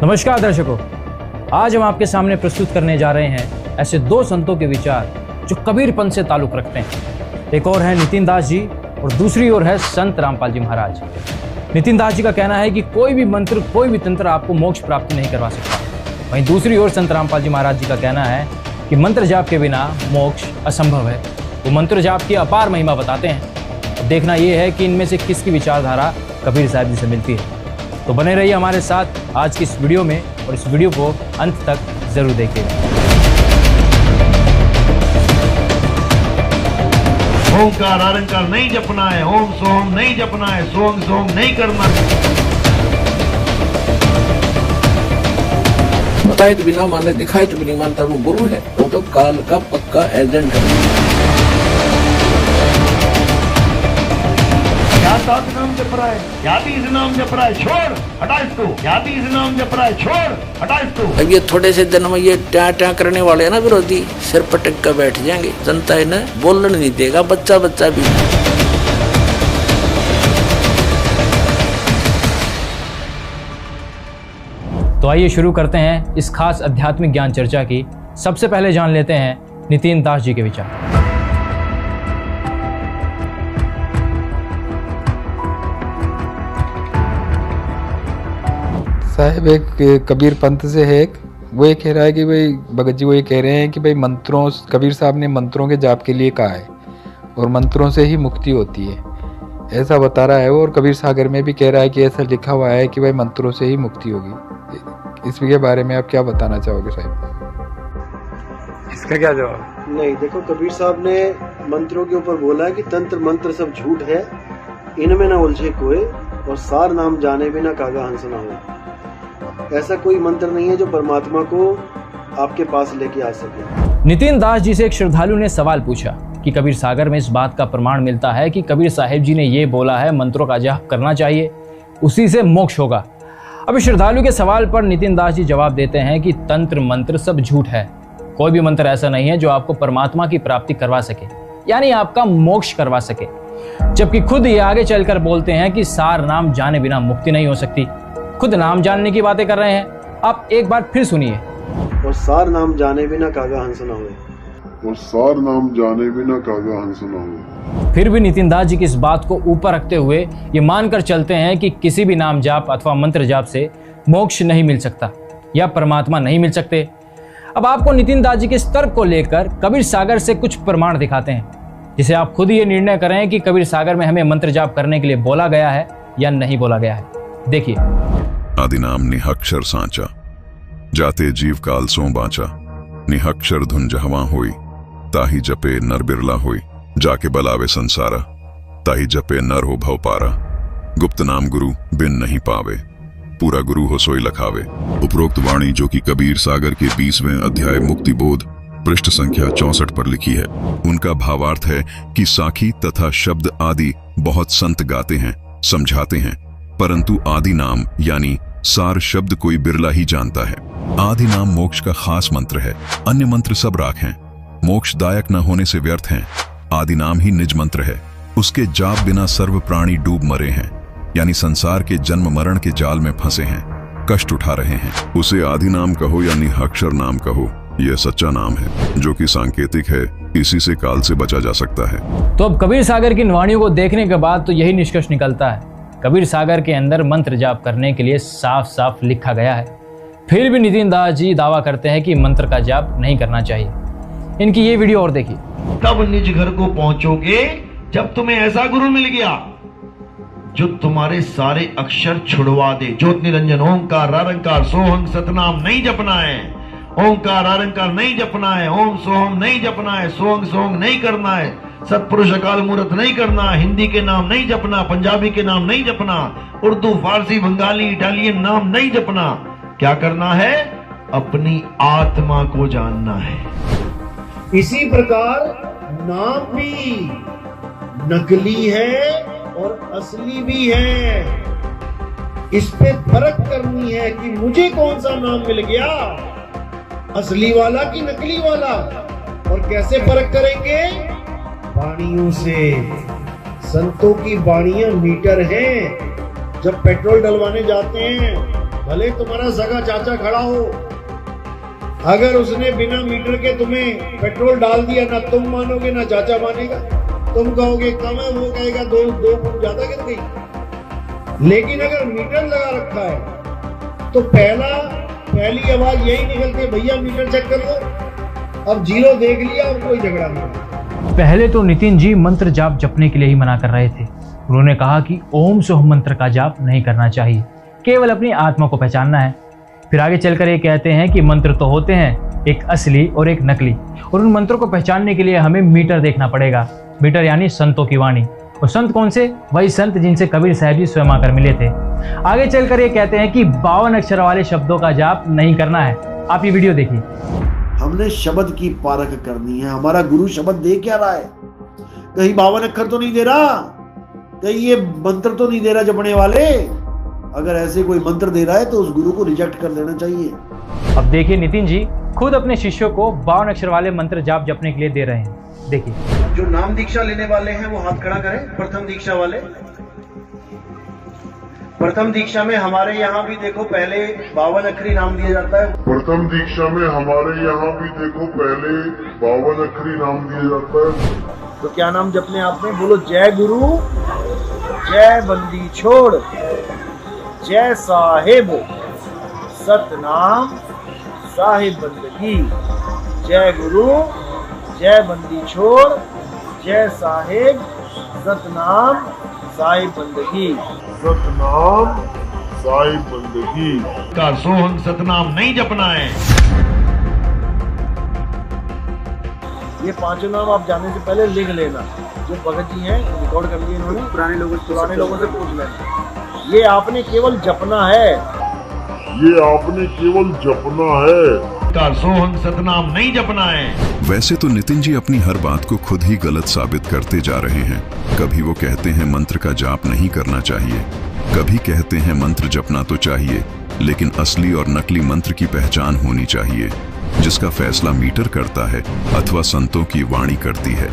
नमस्कार दर्शकों, आज हम आपके सामने प्रस्तुत करने जा रहे हैं ऐसे दो संतों के विचार जो कबीरपंथ से ताल्लुक रखते हैं। एक और है नितिन दास जी और दूसरी ओर है संत रामपाल जी महाराज। नितिन दास जी का कहना है कि कोई भी मंत्र, कोई भी तंत्र आपको मोक्ष प्राप्ति नहीं करवा सकता। वहीं दूसरी ओर संत रामपाल जी महाराज जी का कहना है कि मंत्र जाप के बिना मोक्ष असंभव है। वो मंत्र जाप की अपार महिमा बताते हैं। देखना यह है कि इनमें से किसकी विचारधारा कबीर साहब जी से मिलती है। तो बने रहिए हमारे साथ आज की इस वीडियो में और इस वीडियो को अंत तक जरूर देखिएगा। ओंकार आरंकार नहीं जपना है, ओम सोम नहीं जपना है, सोम सोम नहीं करना है। बताए तो बिना माने, दिखाए तो बिना मानता, वो गुरु है। वो तो काल का पक्का एजेंट है। क्या सात नाम जप रहा है, क्या भी इस नाम जप रहा है, छोड़ हटा इसको। क्या भी इस नाम जप रहा है, छोड़ हटा इसको। अब ये थोड़े से दिन में ये ट्या करने वाले हैं ना विरोधी, सिर पटक कर बैठ जाएंगे। जनता इन्हें बोलने नहीं देगा, बच्चा बच्चा भी। तो आइए शुरू करते हैं इस खास आध्यात्मिक ज्ञान चर्चा की। सबसे पहले जान लेते हैं नितिन दास जी के विचार। साहब एक कबीर पंथ से है, वो ये कह रहा है कि भाई भगत जी वो ये कह रहे हैं कि भाई मंत्रों, कबीर साहब ने मंत्रों के जाप के लिए कहा है और मंत्रों से ही मुक्ति होती है, ऐसा बता रहा है वो। और कबीर सागर में भी कह रहा है कि ऐसा लिखा हुआ है कि भाई मंत्रों से ही मुक्ति होगी। इसके बारे में आप क्या बताना चाहोगे साहब? इसका क्या जवाब? नहीं, देखो कबीर साहब ने मंत्रों के ऊपर बोला है कि तंत्र मंत्र सब झूठ है, इनमें ना उलझे कोई, और सार नाम जाने बिना कागा हंस ना हो। ऐसा कोई मंत्र नहीं है जो परमात्मा को आपके पास लेके आ सके। नितिन दास जी से एक श्रद्धालु ने सवाल पूछा कि कबीर सागर में इस बात का प्रमाण मिलता है कि कबीर साहिब जी ने ये बोला है मंत्रों का जाप करना चाहिए, उसी से मोक्ष होगा। अब श्रद्धालु के सवाल पर नितिन दास जी जवाब देते हैं कि तंत्र मंत्र सब झूठ है। कोई भी मंत्र ऐसा नहीं है जो आपको परमात्मा की प्राप्ति करवा सके, यानी आपका मोक्ष करवा सके। जबकि खुद ये आगे चलकर बोलते हैं कि सार नाम जाने बिना मुक्ति नहीं हो सकती। खुद नाम जानने की बातें कर रहे हैं। आप एक बार फिर सुनिए। और सार नाम जाने बिना कागा हंस ना हो। और सार नाम जाने बिना कागा हंस ना हो। फिर भी नितिन दास जी की इस बात को ऊपर रखते हुए ये मानकर चलते हैं कि किसी भी नाम जाप अथवा मंत्र जाप से मोक्ष नहीं मिल सकता या परमात्मा नहीं मिल सकते। अब आपको नितिन दास जी के इस तर्क को लेकर कबीर सागर से कुछ प्रमाण दिखाते हैं, जिसे आप खुद ये निर्णय करें कि कबीर सागर में हमें मंत्र जाप करने के लिए बोला गया है या नहीं बोला गया है। देखिए। आदि नाम निहक्षर सांचा, जाते जीव काल सो बाचा। निहक्षर धुन जहवा होई, ताही जपे नर बिरला होई। जाके बलावे संसारा, ताही जपे नर हो भव पारा। गुप्त नाम गुरु बिन नहीं पावे, पूरा गुरु हो सोई लखावे। उपरोक्त वाणी जो कि कबीर सागर के 20वें अध्याय मुक्ति बोध पृष्ठ संख्या 64 पर लिखी है, उनका भावार्थ है कि साखी तथा शब्द आदि बहुत संत गाते हैं, समझाते हैं, परंतु आदि नाम यानी सार शब्द कोई बिरला ही जानता है। आदि नाम मोक्ष का खास मंत्र है, अन्य मंत्र सब राख हैं, मोक्षदायक न होने से व्यर्थ हैं। आदि नाम ही निज मंत्र है, उसके जाप बिना सर्व प्राणी डूब मरे हैं, यानी संसार के जन्म मरण के जाल में फंसे हैं, कष्ट उठा रहे हैं। उसे आदि नाम कहो या निहक्षर नाम कहो, यह सच्चा नाम है जो कि सांकेतिक है, इसी से काल से बचा जा सकता है। तो अब कबीर सागर की इन वाणियों को देखने के बाद तो यही निष्कर्ष निकलता है, कबीर सागर के अंदर मंत्र जाप करने के लिए साफ साफ लिखा गया है। फिर भी नितिन दास जी दावा करते हैं कि मंत्र का जाप नहीं करना चाहिए। इनकी ये वीडियो और देखिए। तब निज घर को पहुंचोगे जब तुम्हें ऐसा गुरु मिल गया जो तुम्हारे सारे अक्षर छुड़वा दे। ज्योत निरंजन ओंकार आरंकार सोहम सतनाम नहीं जपना है, ओंकार आरंकार नहीं जपना है, ओम सोहम नहीं जपना है, सोंग सोंग नहीं करना है, सतपुरुष अकाल मूर्त नहीं करना, हिंदी के नाम नहीं जपना, पंजाबी के नाम नहीं जपना, उर्दू फारसी बंगाली इटालियन नाम नहीं जपना। क्या करना है? अपनी आत्मा को जानना है। इसी प्रकार नाम भी नकली है और असली भी है। इस पे फर्क करनी है कि मुझे कौन सा नाम मिल गया, असली वाला कि नकली वाला। और कैसे फर्क करेंगे? वाणियों से। संतों की वाणियां मीटर हैं। जब पेट्रोल डलवाने जाते हैं भले तुम्हारा सगा चाचा खड़ा हो, अगर उसने बिना मीटर के तुम्हें पेट्रोल डाल दिया, ना तुम मानोगे ना चाचा मानेगा। तुम कहोगे कम है, वो कहेगा दो फुट ज्यादा गिर गई। लेकिन अगर मीटर लगा रखा है तो पहली आवाज यही निकलती है, भैया मीटर चेक कर लो। अब जीरो देख लिया और कोई झगड़ा नहीं। पहले तो नितिन जी मंत्र जाप जपने के लिए ही मना कर रहे थे। उन्होंने कहा कि ओम सोहम मंत्र का जाप नहीं करना चाहिए, केवल अपनी आत्मा को पहचानना है। फिर आगे चलकर ये कहते हैं कि मंत्र तो होते हैं, एक असली और एक नकली, और उन मंत्रों को पहचानने के लिए हमें मीटर देखना पड़ेगा। मीटर यानी संतों की वाणी। और संत कौन से? वही संत जिनसे कबीर साहब जी स्वयं आकर मिले थे। आगे चलकर ये कहते हैं कि 52 अक्षर वाले शब्दों का जाप नहीं करना है। आप ये वीडियो देखिए। हमने शब्द की पारख करनी है। हमारा गुरु शब्द दे क्या रहा है? कहीं 52 अक्षर तो नहीं दे रहा, कहीं ये मंत्र तो नहीं दे रहा जपने वाले। अगर ऐसे कोई मंत्र दे रहा है तो उस गुरु को रिजेक्ट कर देना चाहिए। अब देखिए नितिन जी खुद अपने शिष्यों को 52 अक्षर वाले मंत्र जाप जपने के लिए दे रहे हैं। देखिए, जो नाम दीक्षा लेने वाले हैं वो हाथ खड़ा करें। प्रथम दीक्षा वाले, प्रथम दीक्षा में हमारे यहाँ भी देखो पहले 52 अक्षरी नाम दिया जाता है। प्रथम दीक्षा में हमारे यहाँ भी देखो पहले 52 अक्षरी नाम दिया जाता है। तो क्या नाम जपने आपने? बोलो जय गुरु, जय बंदी छोड़, जय साहेब, सतनाम साहिब बंदगी। जय गुरु, जय बंदी छोड़, जय साहेब, सतनाम साहिब बंदगी। सतनाम साहिब बंदगी का सोहंग सतनाम नहीं जपना है। ये पांचों नाम आप जाने से पहले लिख लेना। जो भगत जी हैं रिकॉर्ड कर लिए इन्होंने, पुराने लोगों से पूछ लेना। ये आपने केवल जपना है, ये आपने केवल जपना है। का सोहंग सतनाम नहीं जपना है। वैसे तो नितिन जी अपनी हर बात को खुद ही गलत साबित करते जा रहे हैं। कभी वो कहते हैं मंत्र का जाप नहीं करना चाहिए, कभी कहते हैं मंत्र जपना तो चाहिए, लेकिन असली और नकली मंत्र की पहचान होनी चाहिए, जिसका फैसला मीटर करता है अथवा संतों की वाणी करती है।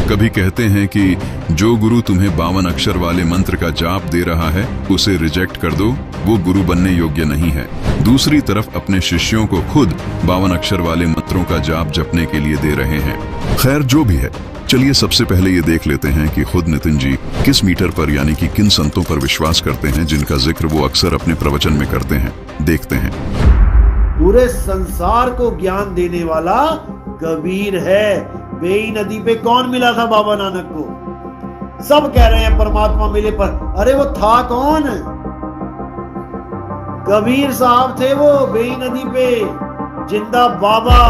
कभी कहते हैं कि जो गुरु तुम्हें 52 अक्षर वाले मंत्र का जाप दे रहा है उसे रिजेक्ट कर दो, वो गुरु बनने योग्य नहीं है। दूसरी तरफ अपने शिष्यों को खुद 52 अक्षर वाले मंत्रों का जाप जपने के लिए दे रहे हैं। खैर जो भी है, चलिए सबसे पहले ये देख लेते हैं कि खुद नितिन जी किस मीटर पर यानी कि किन संतों पर विश्वास करते हैं जिनका जिक्र वो अक्सर अपने प्रवचन में करते हैं। देखते हैं। पूरे संसार को ज्ञान देने वाला कबीर है। बेई नदी पे कौन मिला था बाबा नानक को? सब कह रहे हैं परमात्मा मिले, पर अरे वो था कौन? कबीर साहब थे वो बेई नदी पे। जिंदा बाबा,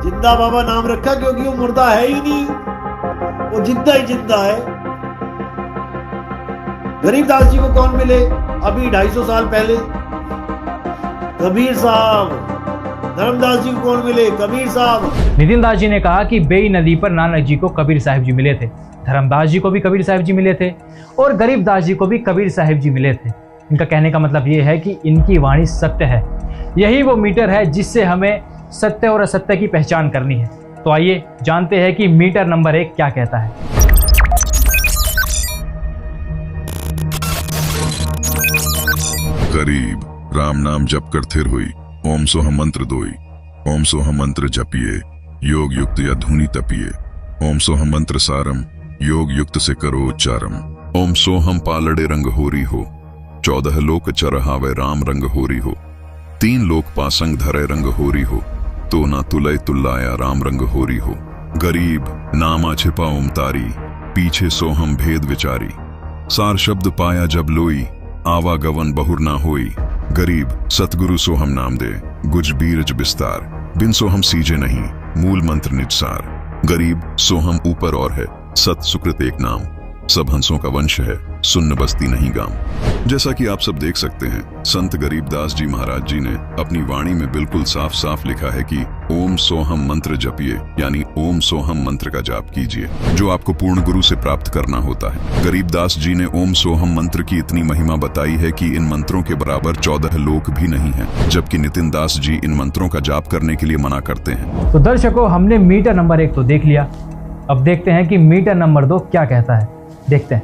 जिंदा बाबा नाम रखा क्योंकि वो मुर्दा है ही नहीं, वो जिंदा ही जिंदा है। गरीबदास जी को कौन मिले अभी 250 साल पहले? कबीर साहब। धर्मदास जी को कौन मिले? कबीर साहब। नितिन दास जी ने कहा कि बेई नदी पर नानक जी को कबीर साहिब जी मिले थे, धर्मदास जी को भी कबीर साहिब जी मिले थे और गरीबदास जी को भी कबीर साहिब जी मिले थे। इनका कहने का मतलब ये है कि इनकी वाणी सत्य है। यही वो मीटर है जिससे हमें सत्य और असत्य की पहचान करनी है। तो आइए जानते हैं कि मीटर नंबर 1 क्या कहता है। गरीब राम नाम जप कर थिर हुई, ओम सोहम मंत्र दोई। ओम सोहम मंत्र जपिए, योग युक्त या धुनी तपिए। ओम सोहम मंत्र सारम, योग युक्त से करो उच्चारम। ओम सोहम पालड़े रंग होरी हो, 14 लोक चरहावे राम रंग होरी हो। 3 लोक पासंग धरे रंग होरी हो, तो ना तुलय तुल्लाया राम रंग होरी हो। गरीब नामा छिपा ओम तारी, पीछे सोहम भेद विचारी। सार शब्द पाया जब लोई, आवागवन बहुर ना होई। गरीब सतगुरु सोहम नाम दे, गुज बीरज विस्तार। बिन सोहम सीजे नहीं, मूल मंत्र निजसार। गरीब सोहम ऊपर और है, सत सुकृत एक नाम। सब हंसों का वंश है, सुन्न बस्ती नहीं गांव। जैसा कि आप सब देख सकते हैं, संत गरीबदास जी महाराज जी ने अपनी वाणी में बिल्कुल साफ साफ लिखा है कि ओम सोहम मंत्र जपिए, यानी ओम सोहम मंत्र का जाप कीजिए, जो आपको पूर्ण गुरु से प्राप्त करना होता है। गरीबदास जी ने ओम सोहम मंत्र की इतनी महिमा बताई है कि इन मंत्रों के बराबर 14 लोक भी नहीं है, जबकि नितिन दास जी इन मंत्रों का जाप करने के लिए मना करते हैं। तो दर्शकों, हमने मीटर नंबर 1 तो देख लिया। अब देखते हैं कि मीटर नंबर 2 क्या कहता है। देखते हैं।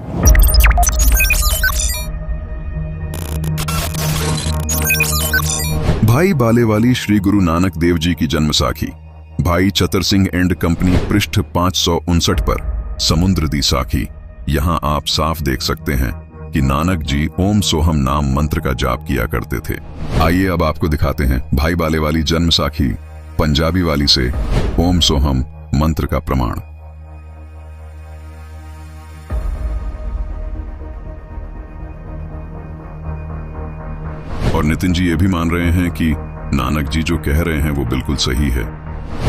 भाई बालेवाली श्री गुरु नानक देव जी की जन्म साखी भाई चतर सिंह एंड कंपनी पृष्ठ 559 पर समुद्र दी साखी। यहाँ आप साफ देख सकते हैं कि नानक जी ओम सोहम नाम मंत्र का जाप किया करते थे। आइए अब आपको दिखाते हैं भाई बालेवाली जन्म साखी पंजाबी वाली से ओम सोहम मंत्र का प्रमाण। और नितिन जी ये भी मान रहे हैं कि नानक जी जो कह रहे हैं वो बिल्कुल सही है।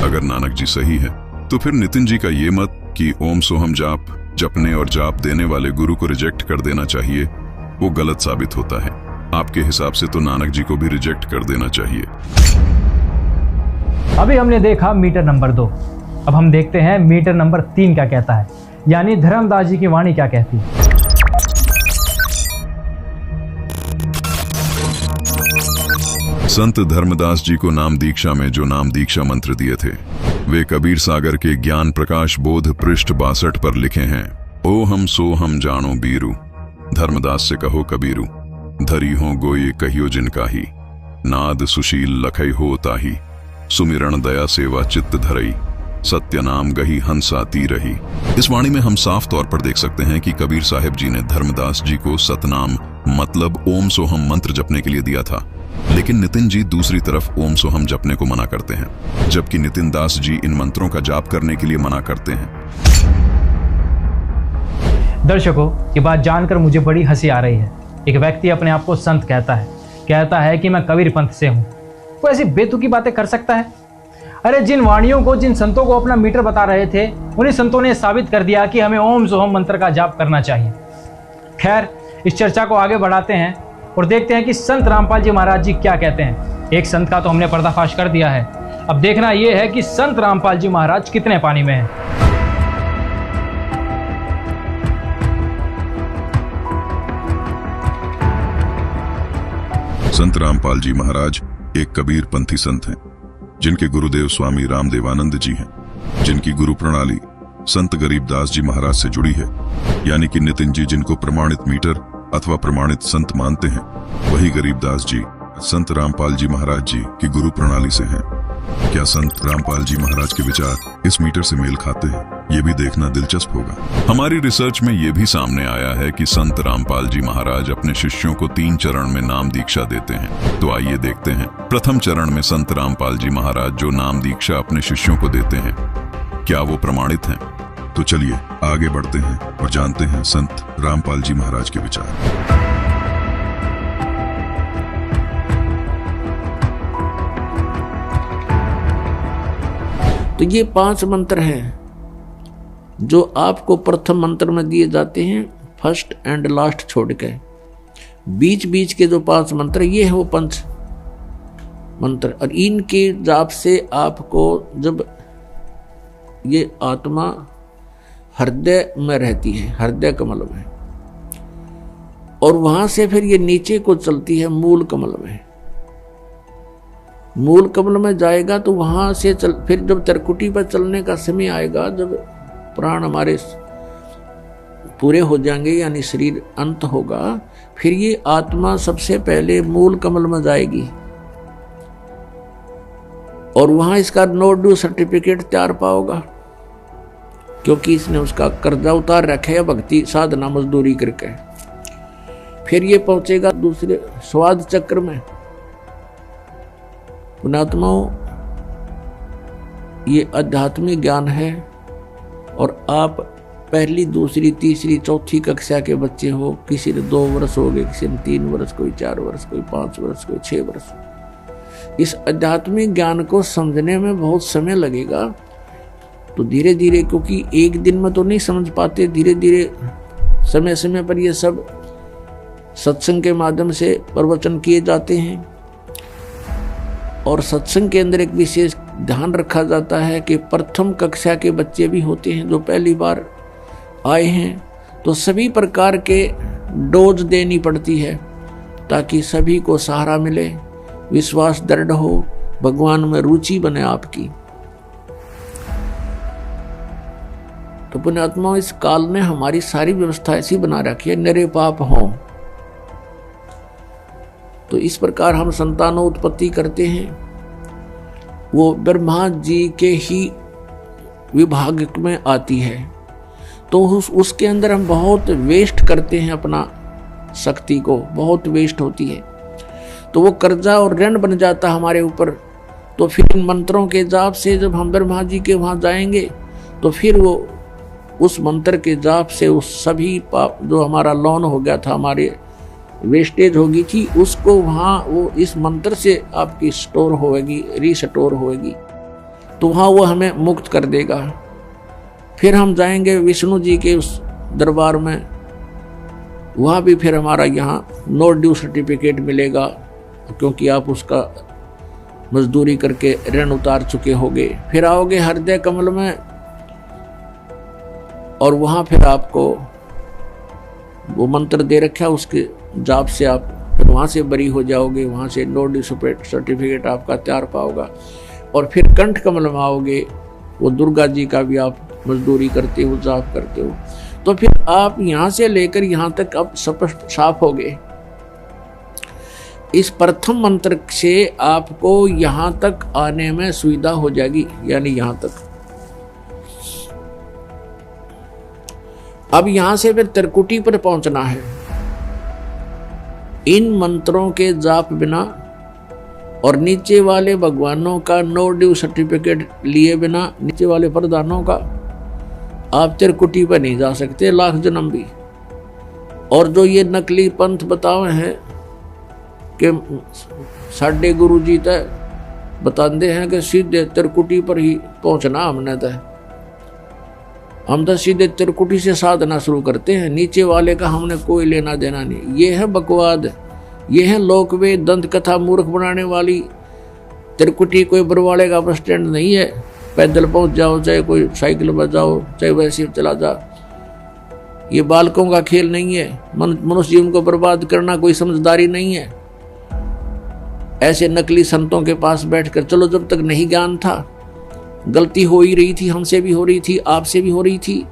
अगर नानक जी सही है तो फिर नितिन जी का ये मत कि ओम सोहम जाप जपने और जाप देने वाले गुरु को रिजेक्ट कर देना चाहिए, वो गलत साबित होता है। आपके हिसाब से तो नानक जी को भी रिजेक्ट कर देना चाहिए। अभी हमने देखा मीटर नंबर 2, अब हम देखते हैं मीटर नंबर 3 क्या कहता है, यानी धर्मदास जी की वाणी क्या कहती है। संत धर्मदास जी को नाम दीक्षा में जो नाम दीक्षा मंत्र दिए थे वे कबीर सागर के ज्ञान प्रकाश बोध पृष्ठ 62 पर लिखे हैं। ओ हम सो हम जानो बीरू, धर्मदास से कहो कबीरू, धरी हो गोये कहियो जिनका ही, नाद सुशील लखई हो ताही, सुमिरण दया सेवा चित्त धरई, सत्य नाम गही हंसा ती रही। इस वाणी में हम साफ तौर पर देख सकते हैं कि कबीर साहिब जी ने धर्मदास जी को सतनाम मतलब ओम सोहम मंत्र जपने के लिए दिया था, लेकिन नितिन जी दूसरी तरफ ओम सोहम जपने को मना करते हैं, जबकि नितिन दास जी इन मंत्रों का जाप करने के लिए मना करते हैं। दर्शकों, ये बात जानकर मुझे बड़ी हंसी आ रही है। एक व्यक्ति अपने आप को संत कहता है कि मैं कबीर पंथ से हूं। वो ऐसी बेतुकी बातें कर सकता है? अरे जिन वाणियों को, जिन संतों को अपना मीटर बता रहे थे, उन्हीं संतों ने साबित कर दिया कि हमें ओम सोहम मंत्र का जाप करना चाहिए। खैर, इस चर्चा को आगे बढ़ाते हैं और देखते हैं कि संत रामपाल जी महाराज जी क्या कहते हैं। एक संत का तो हमने पर्दाफाश कर दिया है, अब देखना यह है कि संत रामपाल जी महाराज कितने पानी में हैं। संत रामपाल जी महाराज एक कबीर पंथी संत हैं, जिनके गुरुदेव स्वामी रामदेवानंद जी हैं, जिनकी गुरु प्रणाली संत गरीबदास जी महाराज से जुड़ी है। यानी कि नितिन जी जिनको प्रमाणित मीटर अथवा प्रमाणित संत मानते हैं, वही गरीबदास जी संत रामपाल जी महाराज जी की गुरु प्रणाली से हैं। क्या संत रामपाल जी महाराज के विचार इस मीटर से मेल खाते हैं, ये भी देखना दिलचस्प होगा। हमारी रिसर्च में ये भी सामने आया है कि संत रामपाल जी महाराज अपने शिष्यों को 3 चरण में नाम दीक्षा देते हैं। तो आइए देखते हैं प्रथम चरण में संत रामपाल जी महाराज जो नाम दीक्षा अपने शिष्यों को देते हैं, क्या वो प्रमाणित हैं? तो चलिए आगे बढ़ते हैं और जानते हैं संत रामपाल जी महाराज के विचार। तो ये 5 मंत्र हैं जो आपको प्रथम मंत्र में दिए जाते हैं, फर्स्ट एंड लास्ट छोड़ के। बीच बीच के जो 5 मंत्र ये है वो पंच मंत्र, और इनके जाप से आपको जब ये आत्मा हृदय में रहती है, हृदय कमल में, और वहां से फिर ये नीचे को चलती है मूल कमल में। मूल कमल में जाएगा तो वहां से फिर जब त्रिकुटी पर चलने का समय आएगा, जब प्राण हमारे पूरे हो जाएंगे यानी शरीर अंत होगा, फिर ये आत्मा सबसे पहले मूल कमल में जाएगी और वहां इसका नो ड्यू सर्टिफिकेट तैयार पाओगा, क्योंकि इसने उसका कर्जा उतार रखा है भक्ति साधना मजदूरी करके। फिर ये पहुंचेगा दूसरे स्वाद चक्र में। पुणात्माओं, ये आध्यात्मिक ज्ञान है और आप पहली, दूसरी, तीसरी, चौथी कक्षा के बच्चे हो, किसी ने 2 वर्ष हो गए, किसी ने 3 वर्ष, कोई 4 वर्ष, कोई 5 वर्ष, कोई 6 वर्ष। इस आध्यात्मिक ज्ञान को समझने में बहुत समय लगेगा। तो धीरे धीरे, क्योंकि एक दिन में तो नहीं समझ पाते, धीरे धीरे समय समय पर ये सब सत्संग के माध्यम से प्रवचन किए जाते हैं। और सत्संग के अंदर एक विशेष ध्यान रखा जाता है कि प्रथम कक्षा के बच्चे भी होते हैं जो पहली बार आए हैं, तो सभी प्रकार के डोज देनी पड़ती है ताकि सभी को सहारा मिले, विश्वास दृढ़ हो, भगवान में रुचि बने आपकी। तो पुण्यात्मा, इस काल ने हमारी सारी व्यवस्था ऐसी बना रखी है, निरे पाप हों। तो इस प्रकार हम संतानोत्पत्ति करते हैं, वो ब्रह्मा जी के ही विभाग में आती है। तो उसके अंदर हम बहुत वेस्ट करते हैं, अपना शक्ति को बहुत वेस्ट होती है, तो वो कर्जा और ऋण बन जाता हमारे ऊपर। तो फिर इन मंत्रों के जाप से जब हम ब्रह्मा जी के वहाँ जाएंगे तो फिर वो उस मंत्र के जाप से उस सभी पाप जो हमारा लोन हो गया था, हमारे वेस्टेज होगी थी, उसको वहाँ वो इस मंत्र से आपकी स्टोर होएगी, रीस्टोर होएगी, तो वहाँ वो हमें मुक्त कर देगा। फिर हम जाएंगे विष्णु जी के उस दरबार में, वहाँ भी फिर हमारा यहाँ नो ड्यू सर्टिफिकेट मिलेगा, क्योंकि आप उसका मजदूरी करके ऋण उतार चुके होगे। फिर आओगे हृदय कमल में, और वहाँ फिर आपको वो मंत्र दे रखा है, उसके जाप से आप फिर वहाँ से बरी हो जाओगे, वहाँ से नो ड्यू सर्टिफिकेट आपका तैयार पाओगा। और फिर कंठ कमल में आओगे, वो दुर्गा जी का भी आप मजदूरी करते हो, जाप करते हो, तो फिर आप यहाँ से लेकर यहाँ तक अब स्पष्ट साफ हो गए। इस प्रथम मंत्र से आपको यहाँ तक आने में सुविधा हो जाएगी, यानी यहाँ तक। अब यहाँ से फिर त्रिकुटी पर पहुंचना है। इन मंत्रों के जाप बिना और नीचे वाले भगवानों का नो ड्यू सर्टिफिकेट लिए बिना, नीचे वाले प्रधानों का, आप त्रिकुटी पर नहीं जा सकते लाख जन्म भी। और जो ये नकली पंथ बताए हैं कि साढ़े गुरु जी तय बताते हैं कि सीधे त्रिकुटी पर ही पहुंचना हमने तय, हम तो सीधे त्रिकुटी से साधना शुरू करते हैं, नीचे वाले का हमने कोई लेना देना नहीं। ये है बकवाद, ये है लोकवेद दंत कथा मूर्ख बनाने वाली। त्रिकुटी कोई बरवाड़े का बस स्टैंड नहीं है, पैदल पहुंच जाओ, चाहे कोई साइकिल पर जाओ, चाहे वैसे चला जा। ये बालकों का खेल नहीं है, मनुष्य जीवन को बर्बाद करना कोई समझदारी नहीं है। ऐसे नकली संतों के पास बैठकर, चलो जब तक नहीं ज्ञान था, गलती हो ही रही थी, हमसे भी हो रही थी, आपसे भी हो रही थी,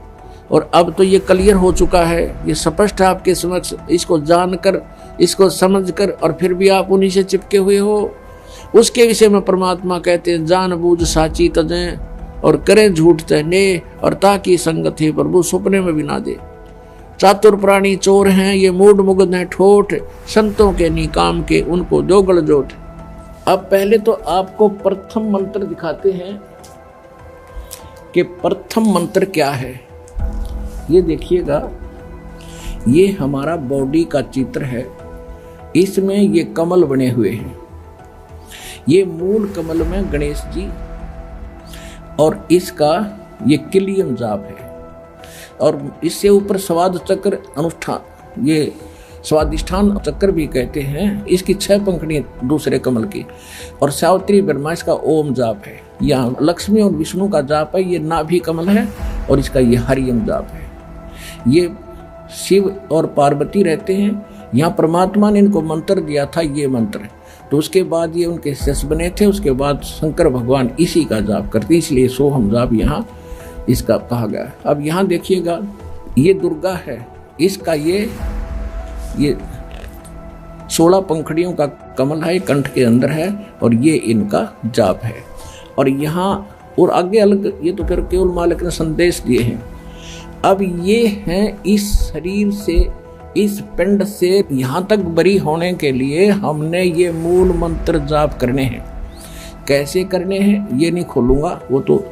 और अब तो ये क्लियर हो चुका है, ये स्पष्ट है आपके समक्ष। इसको जानकर, इसको समझकर, और फिर भी आप उन्हीं से चिपके हुए हो। उसके विषय में परमात्मा कहते हैं, जान बूझ साची तजें और करें झूठ तने, और ताकि संगत है प्रभु सपने में भी ना दे। चातुर प्राणी चोर हैं, ये मूड मुग्ध हैं ठोठ, संतों के निकाम के उनको दो गलजोट। अब पहले तो आपको प्रथम मंत्र दिखाते हैं कि प्रथम मंत्र क्या है। ये देखिएगा, ये हमारा बॉडी का चित्र है, इसमें ये कमल बने हुए हैं। ये मूल कमल में गणेश जी, और इसका ये किलियन जाप है, और इससे ऊपर स्वाद चक्र अनुष्ठान, ये स्वादिष्ठान चक्र भी कहते हैं। इसकी 6 पंखुड़ी दूसरे कमल की, और सावित्री ब्रह्मा इसका ओम जाप है। यहाँ लक्ष्मी और विष्णु का जाप है, ये नाभि कमल है, और इसका ये हरियम जाप है। ये शिव और पार्वती रहते हैं, यहाँ परमात्मा ने इनको मंत्र दिया था, ये मंत्र। तो उसके बाद ये उनके शिष्य बने थे, उसके बाद शंकर भगवान इसी का जाप करते, इसलिए सोहम जाप यहाँ इसका कहा गया। अब यहाँ देखिएगा, ये दुर्गा है, इसका ये 16 पंखुड़ियों का कमल है, कंठ के अंदर है, और ये इनका जाप है। और यहाँ और आगे अलग, ये तो फिर केवल मालिक ने संदेश दिए हैं। अब ये हैं इस शरीर से, इस पिंड से यहाँ तक बरी होने के लिए हमने ये मूल मंत्र जाप करने हैं। कैसे करने हैं ये नहीं खोलूंगा, वो तो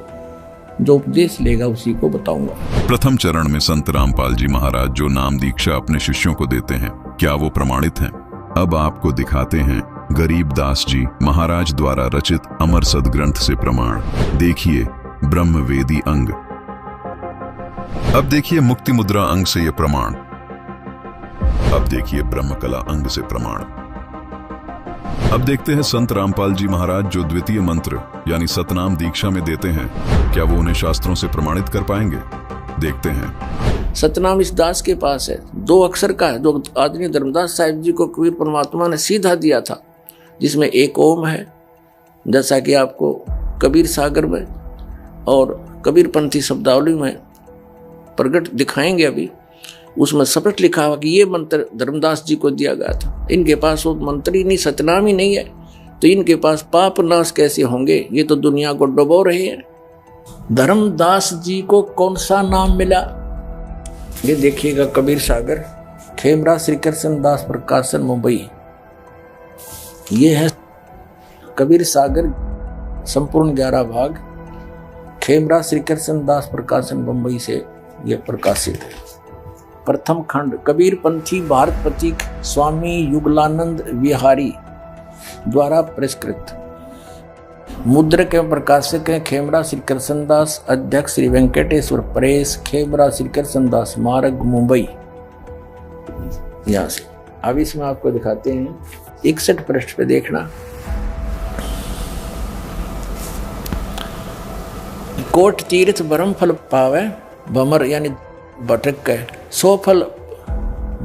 जो उपदेश लेगा उसी को बताऊंगा। प्रथम चरण में संत रामपाल जी महाराज जो नाम दीक्षा अपने शिष्यों को देते हैं, क्या वो प्रमाणित हैं? अब आपको दिखाते हैं गरीबदास जी महाराज द्वारा रचित अमर सदग्रंथ से प्रमाण। देखिए ब्रह्मवेदी अंग। अब देखिए मुक्ति मुद्रा अंग से ये प्रमाण। अब देखिए ब्रह्मकला अंग से प्रमाण। अब देखते हैं संत रामपाल जी महाराज जो द्वितीय मंत्र यानी सतनाम दीक्षा में देते हैं, क्या वो उन्हें शास्त्रों से प्रमाणित कर पाएंगे? देखते हैं। सतनाम इस दास के पास है, 2 अक्षर का है, जो आदरणीय धर्मदास साहिब जी को कबीर परमात्मा ने सीधा दिया था, जिसमें एक ओम है, जैसा कि आपको कबीर सागर में और कबीर पंथी शब्दावली में प्रकट दिखाएंगे। अभी उसमें स्पष्ट लिखा हुआ कि ये मंत्र धर्मदास जी को दिया गया था। इनके पास वो मंत्र ही नहीं, सतनाम ही नहीं है, तो इनके पास पाप नाश कैसे होंगे? ये तो दुनिया को डुबो रहे हैं। धर्मदास जी को कौन सा नाम मिला? ये देखिएगा, कबीर सागर, खेमरा श्री कृष्ण दास प्रकाशन, मुंबई। ये है कबीर सागर, संपूर्ण 11 भाग, खेमरा श्री कृष्ण दास प्रकाशन, मुंबई से यह प्रकाशित है। प्रथम खंड कबीर पंथी भारत पथिक स्वामी युगलानंद विहारी द्वारा पुरस्कृत। मुद्रक एवं प्रकाशक हैं खेमरा श्री कृष्णदास, अध्यक्ष श्री वेंकटेश्वर प्रेस, खेमरा श्री कृष्णदास मार्ग, मुंबई। यहां से अब इसमें आपको दिखाते हैं 61 पृष्ठ पे देखना। कोट तीर्थ ब्रह्म फल पावे भमर, यानी भटक गए, सो फल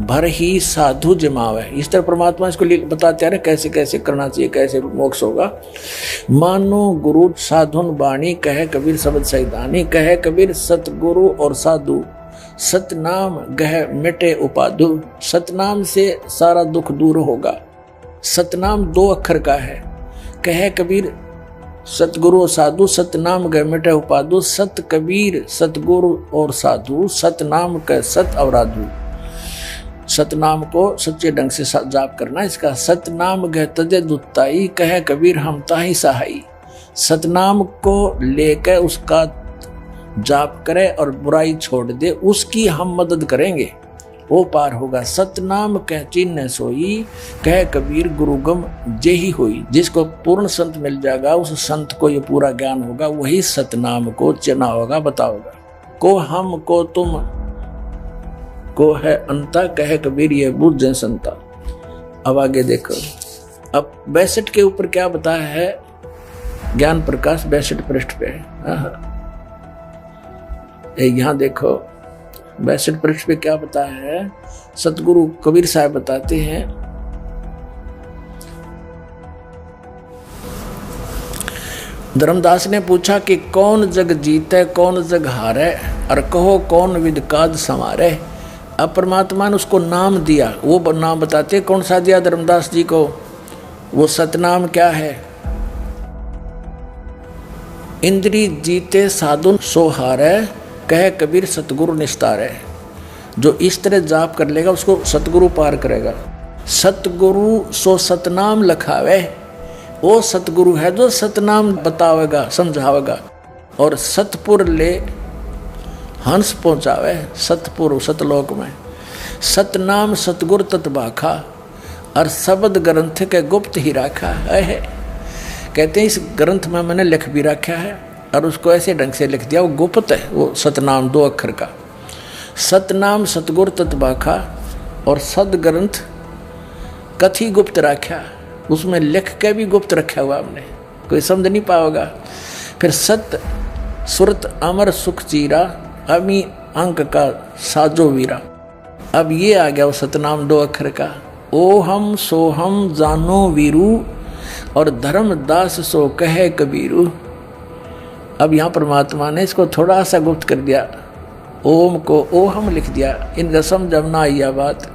भर ही साधु जमावे। इस तरह परमात्मा इसको बताते हैं कैसे कैसे करना चाहिए, कैसे मोक्ष होगा। मानो गुरु साधुन बाणी, कहे कबीर शब्द सैदानी, कहे कबीर सतगुरु और साधु, सतनाम गह मिटे उपाधु। सतनाम से सारा दुख दूर होगा। सतनाम 2 अक्षर का है। कहे कबीर सतगुरु और साधु, सतनाम गह मिटे उपाधु। सत कबीर सतगुरु और साधु, सतनाम कह सत अवराधु। सतनाम को सच्चे ढंग से जाप करना। इसका सतनाम गह तजे दुताई, कहे कबीर हम ताही सहाई। सतनाम को लेकर उसका जाप करे और बुराई छोड़ दे, उसकी हम मदद करेंगे, वो पार होगा। सतनाम कह चिन्ह सोई, कह कबीर गुरुगम जेही होई। जिसको पूर्ण संत मिल जाएगा, उस संत को ये पूरा ज्ञान होगा, वही सतनाम को चिन्ह होगा, बताओगा। को हम को तुम को है अंता, कहे कबीर ये बुझ संता। अब आगे देखो, अब 62 के ऊपर क्या बताया है? ज्ञान प्रकाश 62 पृष्ठ पे है। यहां देखो 62 पृष्ठ पे क्या बताया है? सतगुरु कबीर साहब बताते हैं, धर्मदास ने पूछा कि कौन जग जीते कौन जग हारे, और कहो कौन विद काज संवारे। अब परमात्मा ने उसको नाम दिया, वो नाम बताते कौन सा दिया धर्मदास जी को? वो सतनाम क्या है? इंद्री जीते साधु सो हारे, कहे कबीर सतगुरु निस्तारे। जो इस तरह जाप कर लेगा उसको सतगुरु पार करेगा। सतगुरु सो सतनाम लखावे, वो सतगुरु है जो सतनाम बतावेगा, समझावेगा। और सतपुर ले हंस पहुंचावे, सतपुर सतलोक में। सतनाम सतगुर तत्बाखा, और शब्द ग्रंथ के गुप्त ही रखा है। कहते हैं इस ग्रंथ में मैंने लिख भी रखा है, और उसको ऐसे ढंग से लिख दिया, वो गुप्त है। वो सतनाम 2 अक्षर का। सतनाम सतगुर तत्बाखा, और सद ग्रंथ कथी गुप्त रखा, उसमें लिख के भी गुप्त रखा हुआ हमने, कोई समझ नहीं पाओगा। फिर सत सुरत अमर सुख चीरा, अमी अंक का साजो वीरा। अब ये आ गया वो सतनाम 2 अक्षर का। ओ हम सो हम जानो वीरू, और धर्मदास सो कहे कबीरू। अब यहाँ परमात्मा ने इसको थोड़ा सा गुप्त कर दिया, ओम को ओ हम लिख दिया। इनका समझ ना आई बात।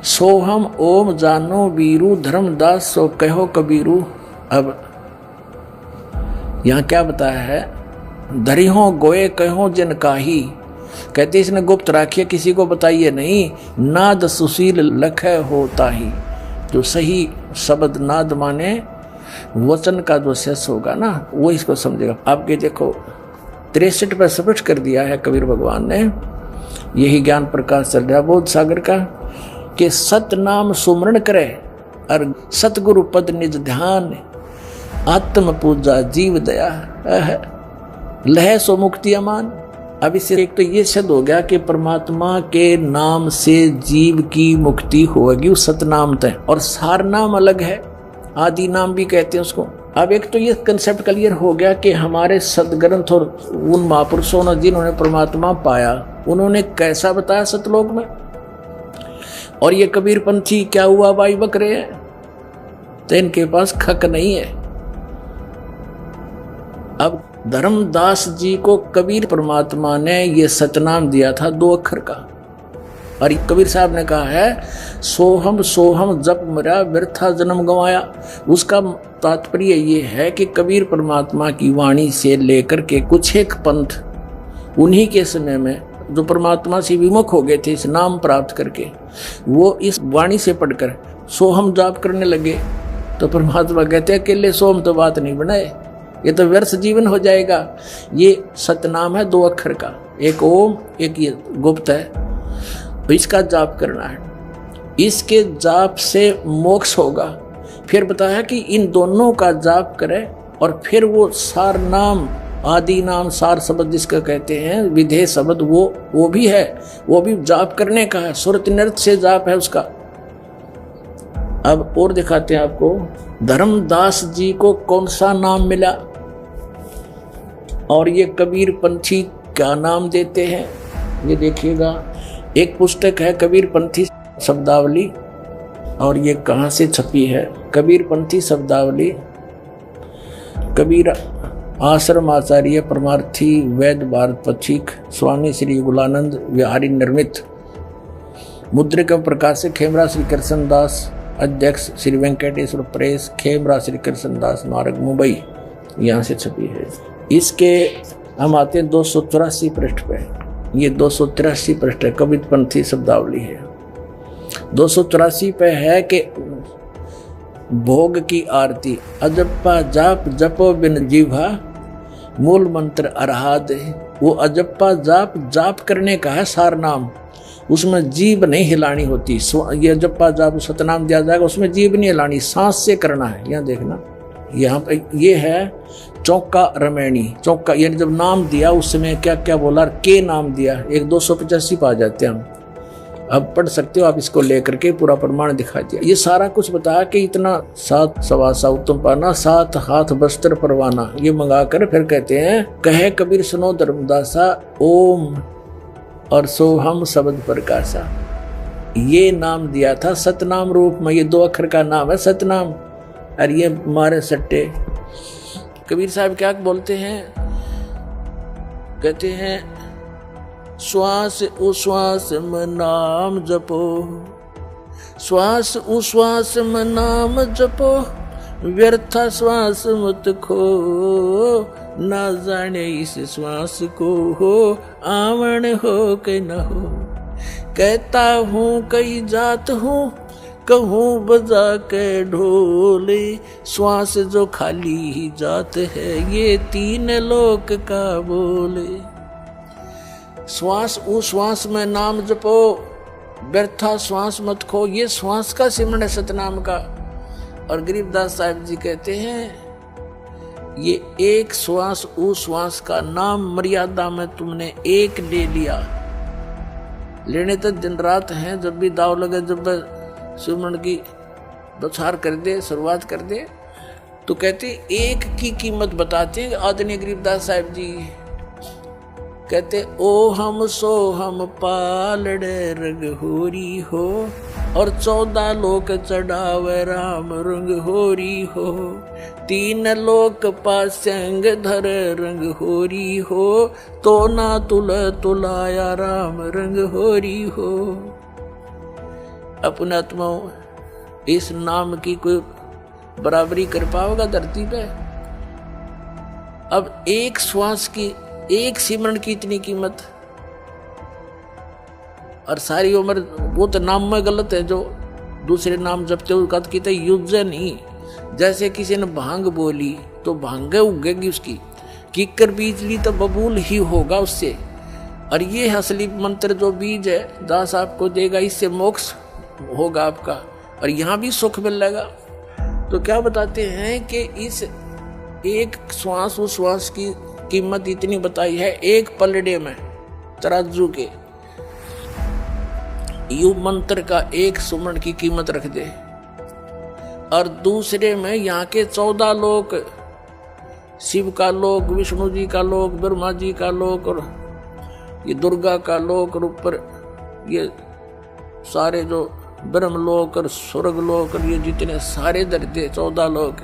सोहम ओम जानो वीरू, धर्मदास सो कहो कबीरू। अब यहाँ क्या बताया है? धरिहो गोए कहो जिन काही। कहते इसने गुप्त राखिए, किसी को बताइए नहीं। नाद सुशील लख होता ही। जो सही शब्द नाद माने वचन का जो शेष होगा ना, वो इसको समझेगा। आपके देखो 63 पर स्पष्ट कर दिया है कबीर भगवान ने। यही ज्ञान प्रकाश चल रहा बोध सागर का, कि सतनाम सुमरण करे और सतगुरु पद निज ध्यान, आत्म पूजा जीव दया लह सो मुक्ति अमान। अब इससे एक तो ये सिद्ध हो गया कि परमात्मा के नाम से जीव की मुक्ति होगी, उस सतनाम तय। और सार नाम अलग है, आदि नाम भी कहते हैं उसको। अब एक तो ये कंसेप्ट क्लियर हो गया कि हमारे सदग्रंथ और उन महापुरुषों ने जिन्होंने परमात्मा पाया, उन्होंने कैसा बताया सतलोक में। और ये कबीर पंथी क्या हुआ भाई बकरे हैं, तो इनके पास खक नहीं है। अब धर्मदास जी को कबीर परमात्मा ने ये सतनाम दिया था 2 अक्षर का, और कबीर साहब ने कहा है सोहम सोहम जप मरा व्यर्था जन्म गंवाया। उसका तात्पर्य ये है कि कबीर परमात्मा की वाणी से लेकर के कुछ एक पंथ उन्हीं के समय में जो परमात्मा से विमुख हो गए थे इस नाम प्राप्त करके, वो इस वाणी से पढ़कर सोहम जाप करने लगे। तो परमात्मा कहते हैं अकेले सोहम तो बात नहीं बनाए, ये तो व्यर्थ जीवन हो जाएगा। ये सतनाम है 2 अक्षर का, एक ओम एक ये गुप्त है, तो इसका जाप करना है। इसके जाप से मोक्ष होगा। फिर बताया कि इन दोनों का जाप करें और फिर वो सार नाम आदि नाम सार शब्द जिसका कहते हैं विधेय शब्द वो भी है, वो भी जाप करने का है, सुरत नृत्य से जाप है उसका। अब और दिखाते हैं आपको धर्मदास जी को कौन सा नाम मिला और ये कबीर पंथी क्या नाम देते हैं, ये देखिएगा। एक पुस्तक है कबीर पंथी शब्दावली और ये कहाँ से छपी है, कबीर पंथी शब्दावली कबीर आश्रम आचार्य परमार्थी वैद्य भारत पथिक स्वामी श्री युगलानंद विहारी निर्मित, मुद्रिका प्रकाशक खेमरा श्री कृष्णदास, अध्यक्ष श्री वेंकटेश्वर प्रेस, खेमरा श्री कृष्णदास मार्ग मुंबई, यहाँ से छपी है। इसके हम आते हैं 284 पृष्ठ पे, ये 283 पृष्ठ है, कबीर पंथी शब्दावली है। 284 पे है कि भोग की आरती अजप्पा जाप जपो बिन जीवा मूल मंत्र अरहाद। वो अजप्पा जाप जाप करने का है सार नाम, उसमें जीभ नहीं हिलानी होती। ये अजप्पा जाप सतनाम दिया जाएगा, उसमें जीभ नहीं हिलानी, सांस से करना है। यहाँ देखना, यहाँ पे ये है चौका रमैनी। चौका यानी जब नाम दिया उस समय क्या क्या बोला, के नाम दिया, एक 285 पा जाते हैं हम। अब पढ़ सकते हो आप, इसको लेकर के पूरा प्रमाण दिखा दिया। ये सारा कुछ बताया कि इतना 7 सवासा उत्तम पाना 7 हाथ वस्त्र परवाना, ये मंगा कर फिर कहते हैं कहे कबीर सुनो धर्मदासा ओम और सोहम शब्द प्रकाशा। ये नाम दिया था सतनाम रूप में, ये 2 अक्षर का नाम है सतनाम। और ये मारे सट्टे कबीर साहब क्या बोलते हैं, कहते हैं श्वास उश्वास में नाम जपो, श्वास उश्वास में नाम जपो, व्यर्था श्वास मत खो, ना जाने इस श्वास को हो आवण हो के न हो। कहता हूँ कई जात हूँ, कहूँ बजा के ढोले, श्वास जो खाली ही जात है, ये 3 लोक का बोले। श्वास उश्वास में नाम जपो, व्यर्था श्वास मत खो, ये श्वास का सिमरण है सतनाम का। और गरीबदास साहब जी कहते हैं ये एक श्वास उश्वास का नाम मर्यादा में तुमने एक ले लिया, लेने तो दिन रात हैं, जब भी दाव लगे, जब सिमरण की बौछार कर दे, शुरुआत कर दे, तो कहते एक की कीमत बताते हैं आदरणीय गरीबदास साहब जी। कहते ओ हम सो हम पालड़े रंग होरी हो, और 14 लोक चढ़ावे राम रंग होरी हो, 3 लोक पासंग धर रंग होरी हो, तो ना तुल तुलाया राम रंग होरी हो। अपने आत्माओं इस नाम की कोई बराबरी कर पाओगा धरती पे? अब एक श्वास की, एक सिमरण की इतनी कीमत, और सारी उम्र वो तो नाम में गलत है, जो दूसरे नाम जपते हो उसका कहते युद्ध नहीं। जैसे किसी ने भांग बोली तो भांग उगेगी उसकी, कीकर बीज ली तो बबूल ही होगा उससे। और ये असली मंत्र जो बीज है दास आपको देगा, इससे मोक्ष होगा आपका, और यहाँ भी सुख मिलेगा। तो क्या बताते हैं कि इस एक श्वास उस श्वास की कीमत इतनी बताई है, एक पलड़े में तराजू के यु मंत्र का एक सुमरण की कीमत रख दे, और दूसरे में यहाँ के 14 लोक, शिव का लोक, विष्णु जी का लोक, ब्रह्मा जी का लोक, और ये दुर्गा का लोक, और ऊपर ये सारे जो ब्रह्म लोक और स्वर्ग लोक, और ये जितने सारे दर्जे 14 लोक,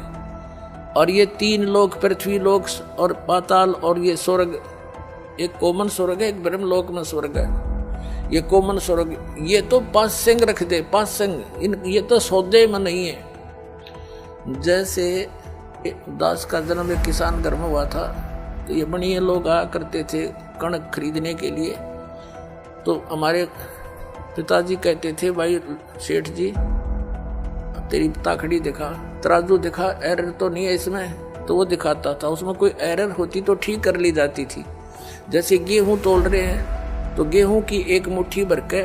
और ये 3 लोक पृथ्वी लोक और पाताल, और ये स्वर्ग, एक कॉमन स्वर्ग है, एक ब्रह्म लोक में स्वर्ग है। ये कोमन स्वर्ग, ये तो पांच सिंह रख दे, पांच सिंह, ये तो सौदे में नहीं है। जैसे दास का जन्म एक किसान घर में हुआ था, तो ये बनिए लोग आया करते थे कणक खरीदने के लिए। तो हमारे पिताजी कहते थे, भाई सेठ जी तेरी ताखड़ी दिखा, तराजू दिखा, एरर तो नहीं है इसमें। तो वो दिखाता था, उसमें कोई एरर होती तो ठीक कर ली जाती थी। जैसे गेहूं तोल रहे हैं तो गेहूं की एक मुट्ठी भर के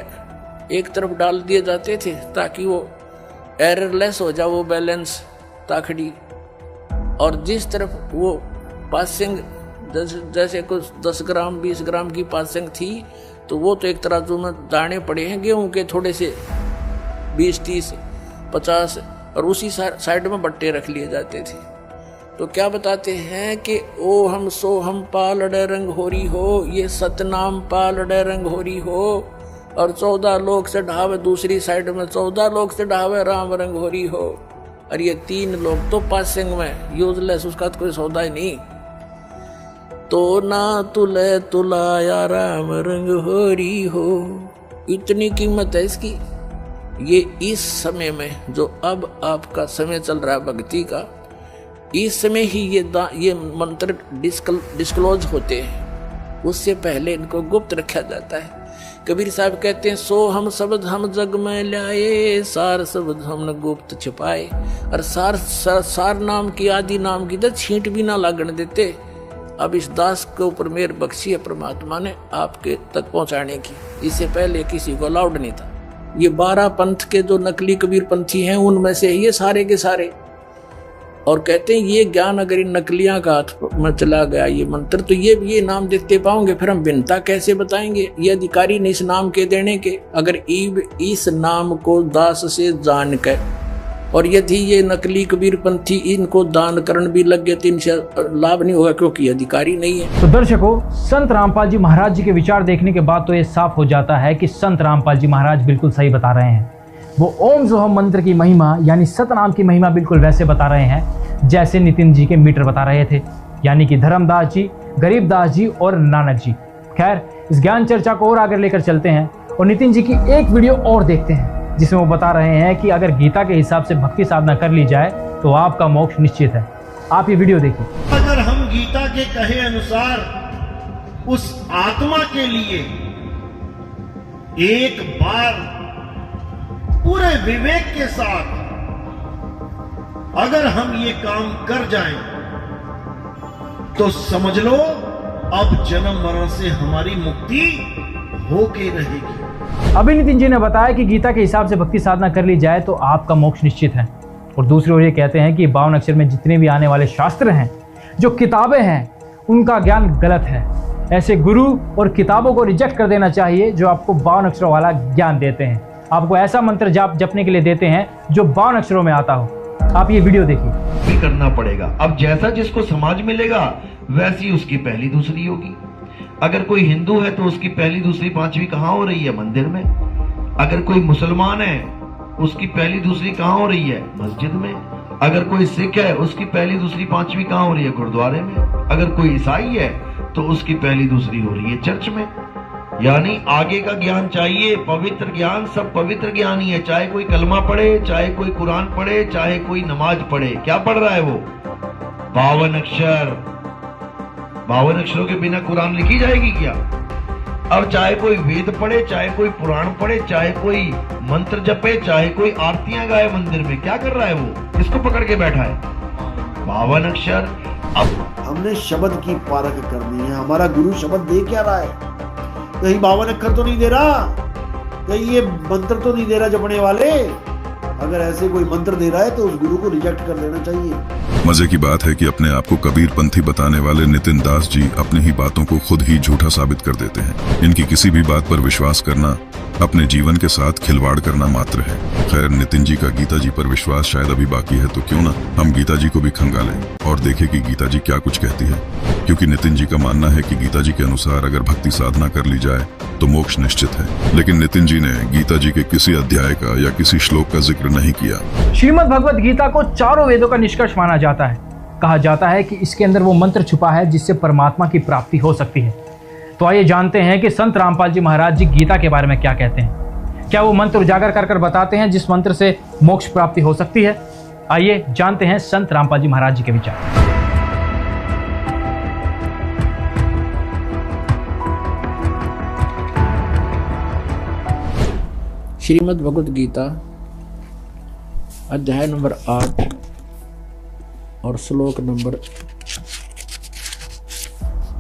एक तरफ डाल दिए जाते थे ताकि वो एररलेस हो जाए वो बैलेंस ताखड़ी, और जिस तरफ वो पासिंग जैसे कुछ 10 ग्राम 20 ग्राम की पासिंग थी तो वो तो एक तराजू में दाने पड़े हैं गेहूं के थोड़े से 20 30 50, और उसी साइड में बट्टे रख लिए जाते थे। तो क्या बताते हैं कि ओ हम सो हम पालड़े रंग होरी हो, ये सतनाम पालड़े रंग होरी हो, और 14 लोग से ढावे दूसरी साइड में 14 लोग से ढावे राम रंग होरी हो। और ये 3 लोग तो पासिंग में यूजलेस, उसका तो कोई सौदा ही नहीं। तो ना तुले तुलाया राम रंग होरी हो, इतनी कीमत है इसकी। ये इस समय में जो अब आपका समय चल रहा है भक्ति का, इस समय ही ये मंत्र डिस्क्लोज होते हैं, उससे पहले इनको गुप्त रखा जाता है। कबीर साहब कहते हैं, सो हम शब्द हम जग में लाए, सार शब्द हमने गुप्त छिपाए। और सार नाम की आदि नाम की तो छींट भी ना लागण देते। अब इस दास के ऊपर मेहर बख्शी है परमात्मा ने आपके तक पहुंचाने की, इससे पहले किसी को अलाउड नहीं था। ये 12 पंथ के जो नकली कबीर पंथी हैं उनमें से ये सारे के सारे, और कहते हैं ये ज्ञान अगर इन नकलियां का हाथ में चला गया ये मंत्र, तो ये नाम देखते पाओगे, फिर हम भिन्नता कैसे बताएंगे। ये अधिकारी ने इस नाम के देने के, अगर इस नाम को दास से जान कर, और यदि ये नकली कबीर पंथी इनको दान करण भी लग गए तो इनसे लाभ नहीं होगा, क्योंकि अधिकारी नहीं है। तो दर्शकों, संत रामपाल जी महाराज जी के विचार देखने के बाद तो ये साफ हो जाता है कि संत रामपाल जी महाराज बिल्कुल सही बता रहे हैं। वो ओम सोहम मंत्र की महिमा यानी सतनाम की महिमा बिल्कुल वैसे बता रहे हैं जैसे नितिन जी के मीटर बता रहे थे, यानी कि धर्मदास जी, गरीबदास जी और नानक जी। खैर, इस ज्ञान चर्चा को और आगे लेकर चलते हैं और नितिन जी की एक वीडियो और देखते हैं जिसमें वो बता रहे हैं कि अगर गीता के हिसाब से भक्ति साधना कर ली जाए तो आपका मोक्ष निश्चित है। आप ये वीडियो देखिए। अगर हम गीता के कहे अनुसार उस आत्मा के लिए एक बार पूरे विवेक के साथ अगर हम ये काम कर जाएं, तो समझ लो अब जन्म मरण से हमारी मुक्ति होके रहेगी। अभी नितिन जी ने बताया कि गीता के हिसाब से भक्ति साधना कर ली जाए तो आपका मोक्ष निश्चित है, और दूसरी ओर ये कहते हैं कि 52 अक्षर में जितने भी आने वाले शास्त्र हैं, जो किताबें हैं, उनका ज्ञान गलत है। ऐसे गुरु और किताबों को रिजेक्ट कर देना चाहिए जो आपको 52 अक्षरों वाला ज्ञान देते हैं, आपको ऐसा मंत्र जाप जपने के लिए देते हैं जो 52 अक्षरों में आता हो। आप ये वीडियो देखिए। भी करना पड़ेगा। अब जैसा जिसको समाज मिलेगा वैसी उसकी पहली दूसरी होगी। अगर कोई हिंदू है तो उसकी पहली दूसरी पांचवी कहाँ हो रही है? मंदिर में। अगर कोई मुसलमान है उसकी पहली दूसरी कहाँ हो रही है? मस्जिद में। अगर कोई सिख है उसकी पहली दूसरी पांचवी कहाँ हो रही है? गुरुद्वारे में। अगर कोई ईसाई है तो उसकी पहली दूसरी हो रही है चर्च में। यानी आगे का ज्ञान चाहिए, पवित्र ज्ञान। सब पवित्र ज्ञान ही है, चाहे कोई कलमा पढ़े, चाहे कोई कुरान पढ़े, चाहे कोई नमाज पढ़े। क्या पढ़ रहा है वो? 52 अक्षर। 52 अक्षरों के बिना कुरान लिखी जाएगी क्या? अब चाहे कोई वेद पढ़े, चाहे कोई पुराण पढ़े, चाहे कोई मंत्र जपे, चाहे कोई आरतियां गाए मंदिर में, क्या कर रहा है वो? किसको पकड़ के बैठा है? 52 अक्षर। अब हमने शब्द की पारख करनी है। हमारा गुरु शब्द दे क्या रहा है? कहीं 52 अक्षर तो नहीं दे रहा, कहीं ये मंत्र तो नहीं दे रहा जपने वाले। अगर ऐसे कोई मंत्र दे रहा है तो उस गुरु को रिजेक्ट कर देना चाहिए। मजे की बात है कि अपने आप को कबीर पंथी बताने वाले नितिन दास जी अपनी ही बातों को खुद ही झूठा साबित कर देते हैं। इनकी किसी भी बात पर विश्वास करना अपने जीवन के साथ खिलवाड़ करना मात्र है। खैर, नितिन जी का गीता जी पर विश्वास शायद अभी बाकी है, तो क्यों ना हम गीता जी को भी खंगालें और देखें कि गीता जी क्या कुछ कहती है। क्योंकि नितिन जी का मानना है कि गीता जी के अनुसार अगर भक्ति साधना कर ली जाए तो मोक्ष निश्चित है। लेकिन नितिन जी ने गीता जी के किसी अध्याय का या किसी श्लोक का जिक्र नहीं किया। श्रीमद् भगवद गीता को चारों वेदों का निष्कर्ष माना जाता है। कहा जाता है कि इसके अंदर वो मंत्र छुपा है जिससे परमात्मा की प्राप्ति हो सकती है। तो आइए जानते हैं कि संत रामपाल जी महाराज जी गीता के बारे में क्या कहते हैं। क्या वो मंत्र उजागर कर बताते हैं जिस मंत्र से मोक्ष प्राप्ति हो सकती है? आइए जानते हैं संत रामपाल जी महाराज जी के विचार। श्रीमद् भगवद गीता अध्याय नंबर 8 और श्लोक नंबर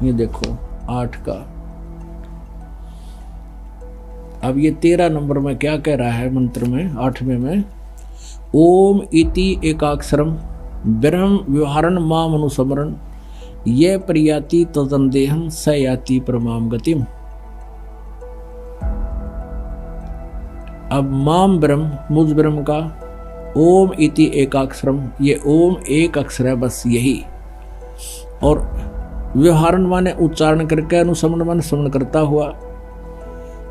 ये देखो 8 का। अब ये 13 नंबर में क्या कह रहा है मंत्र में 8वें में, ओम इति एकाक्षरम ब्रह्म व्यवहारण माम अनुस्मरण ये प्रियाति तदंदेहम स याति परमाम गतिम। अब माम ब्रह्म मुझ ब्रह्म का, ओम इति एकाक्षरम ये ओम एक अक्षर है बस यही, और व्यवहारण माने उच्चारण करके, अनुसमन माने स्मरण करता हुआ,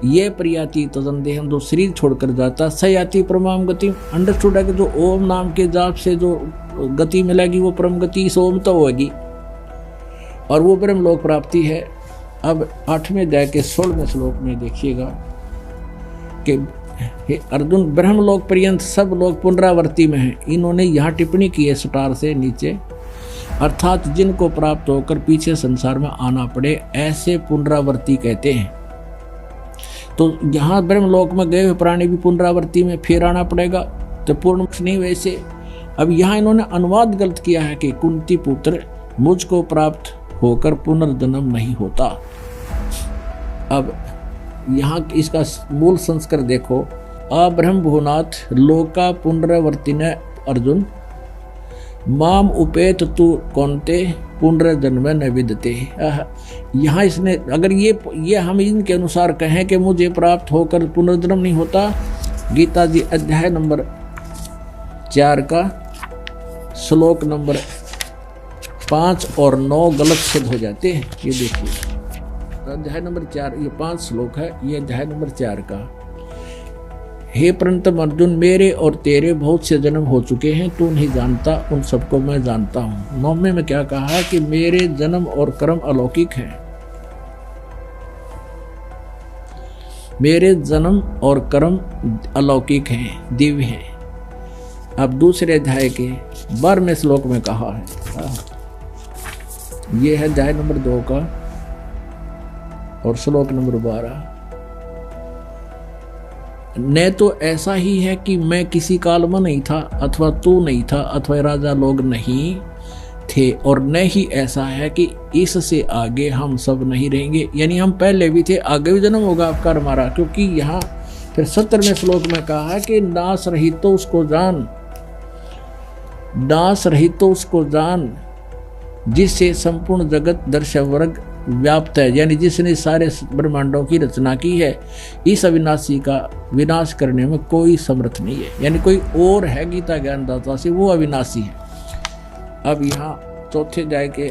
ये प्रियाति तदंदेहम जो शरीर छोड़कर जाता, सयाति परमाम गति। अंडरस्टूड है कि जो ओम नाम के जाप से जो गति मिलेगी वो परम गति इस ओम तो होगी और वो ब्रह्म लोक प्राप्ति है। अब 8वें अध्याय के 16वें श्लोक में देखिएगा कि हे अर्जुन, ब्रह्मलोक पर्यंत सब लोग पुनरावर्ती में हैं। इन्होंने यहाँ टिप्पणी की है स्टार से नीचे, अर्थात जिनको प्राप्त होकर पीछे संसार में आना पड़े ऐसे पुनरावर्ती कहते हैं। तो यहाँ ब्रह्मलोक में गए हुए प्राणी भी पुनरावर्ती में फिर आना पड़ेगा, तो पूर्ण नहीं वैसे। अब यहाँ इन्होंने अनुवाद गलत किया है कि कुंती पुत्र मुझको प्राप्त होकर पुनर्जन्म नहीं होता। अब यहाँ इसका मूल संस्कार देखो, अब्रह्म भुवनाथ लोका पुनरावर्तिने अर्जुन माम उपेत तु कौनते पुनर्जन्म न विदते। यहाँ इसने अगर ये हम इनके अनुसार कहें कि मुझे प्राप्त होकर पुनर्जन्म नहीं होता, गीता जी अध्याय नंबर 4 का श्लोक नंबर 5 और 9 गलत सिद्ध हो जाते हैं। ये देखिए अध्याय नंबर 4, ये 5 श्लोक है, ये अध्याय नंबर 4 का। हे परंतु अर्जुन, मेरे और तेरे बहुत से जन्म हो चुके हैं, तू नहीं जानता, उन सबको मैं जानता हूं। 9वें में क्या कहा कि मेरे जन्म और कर्म अलौकिक हैं, मेरे जन्म और कर्म अलौकिक हैं, दिव्य हैं। अब दूसरे अध्याय के 12वें श्लोक में कहा है, ये है अध्याय नंबर 2 का और श्लोक नंबर 12, न तो ऐसा ही है कि मैं किसी काल में नहीं था, अथवा तू नहीं था, अथवा राजा लोग नहीं थे, और न ही ऐसा है कि इससे आगे हम सब नहीं रहेंगे, यानी हम पहले भी थे, आगे भी जन्म होगा आपका हमारा। क्योंकि यहाँ फिर 17वें श्लोक में कहा है कि नाश रहित तो उसको जान, नाश रहित तो उसको जान जिससे संपूर्ण जगत दर्शक वर्ग व्याप्त है, यानी जिसने सारे ब्रह्मांडों की रचना की है। इस अविनाशी का विनाश करने में कोई समर्थ नहीं है, यानी कोई और है गीता ज्ञानदाता से, वो अविनाशी है। अब यहाँ चौथे अध्याय के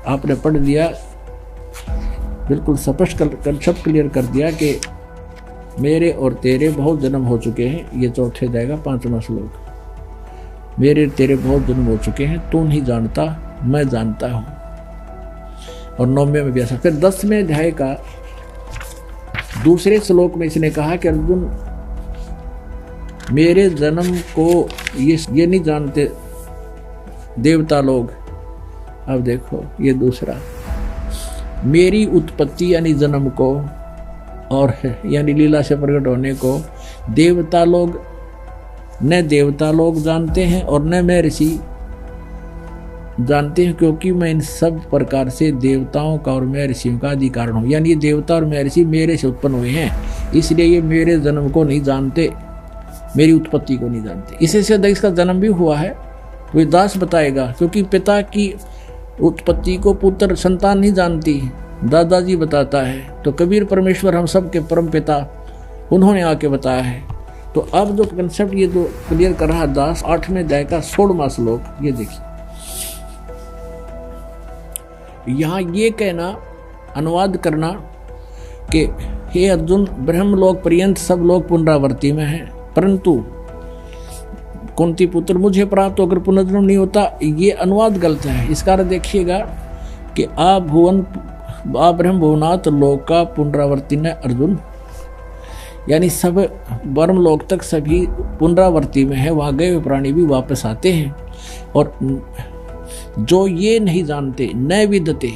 आपने पढ़ दिया, बिल्कुल स्पष्ट सब क्लियर कर दिया कि मेरे और तेरे बहुत जन्म हो चुके हैं। ये चौथे अध्याय का 5वां श्लोक, मेरे तेरे बहुत जन्म हो चुके हैं, तू नहीं जानता, मैं जानता हूं। और 9वें में भी ऐसा। फिर 10वें अध्याय का दूसरे श्लोक में इसने कहा कि अर्जुन, मेरे जन्म को ये नहीं जानते देवता लोग। अब देखो ये दूसरा, मेरी उत्पत्ति यानी जन्म को और यानी लीला से प्रकट होने को देवता लोग न देवता लोग जानते हैं और न मैं ऋषि जानते हैं, क्योंकि मैं इन सब प्रकार से देवताओं का और मैं ऋषियों का अधिकार हूँ। यानी ये देवता और मैं ऋषि मेरे से उत्पन्न हुए हैं, इसलिए ये मेरे जन्म को नहीं जानते, मेरी उत्पत्ति को नहीं जानते। इससे ज्यादा इसका जन्म भी हुआ है वो दास बताएगा, क्योंकि पिता की उत्पत्ति को पुत्र संतान नहीं जानती, दादाजी बताता है। तो कबीर परमेश्वर हम सब के परम पिता, उन्होंने आके बताया है। तो अब जो कंसेप्ट ये जो क्लियर कर रहा दास 8वें अध्याय का 16वां श्लोक, ये देखिए यहाँ ये कहना, अनुवाद करना कि हे अर्जुन, ब्रह्मलोक पर्यंत सब लोग पुनरावर्ती में हैं, परंतु कुंती पुत्र मुझे प्राप्त होकर पुनर्जन्म नहीं होता, ये अनुवाद गलत है। इसका अर्थ देखिएगा कि भुवन ब्रह्म भुवनाथ लोक का पुनरावर्ती न अर्जुन, यानी सब ब्रह्म लोक तक सभी पुनरावर्ती में है, वहां गए हुए प्राणी भी वापस आते हैं। और जो ये नहीं जानते, न विदते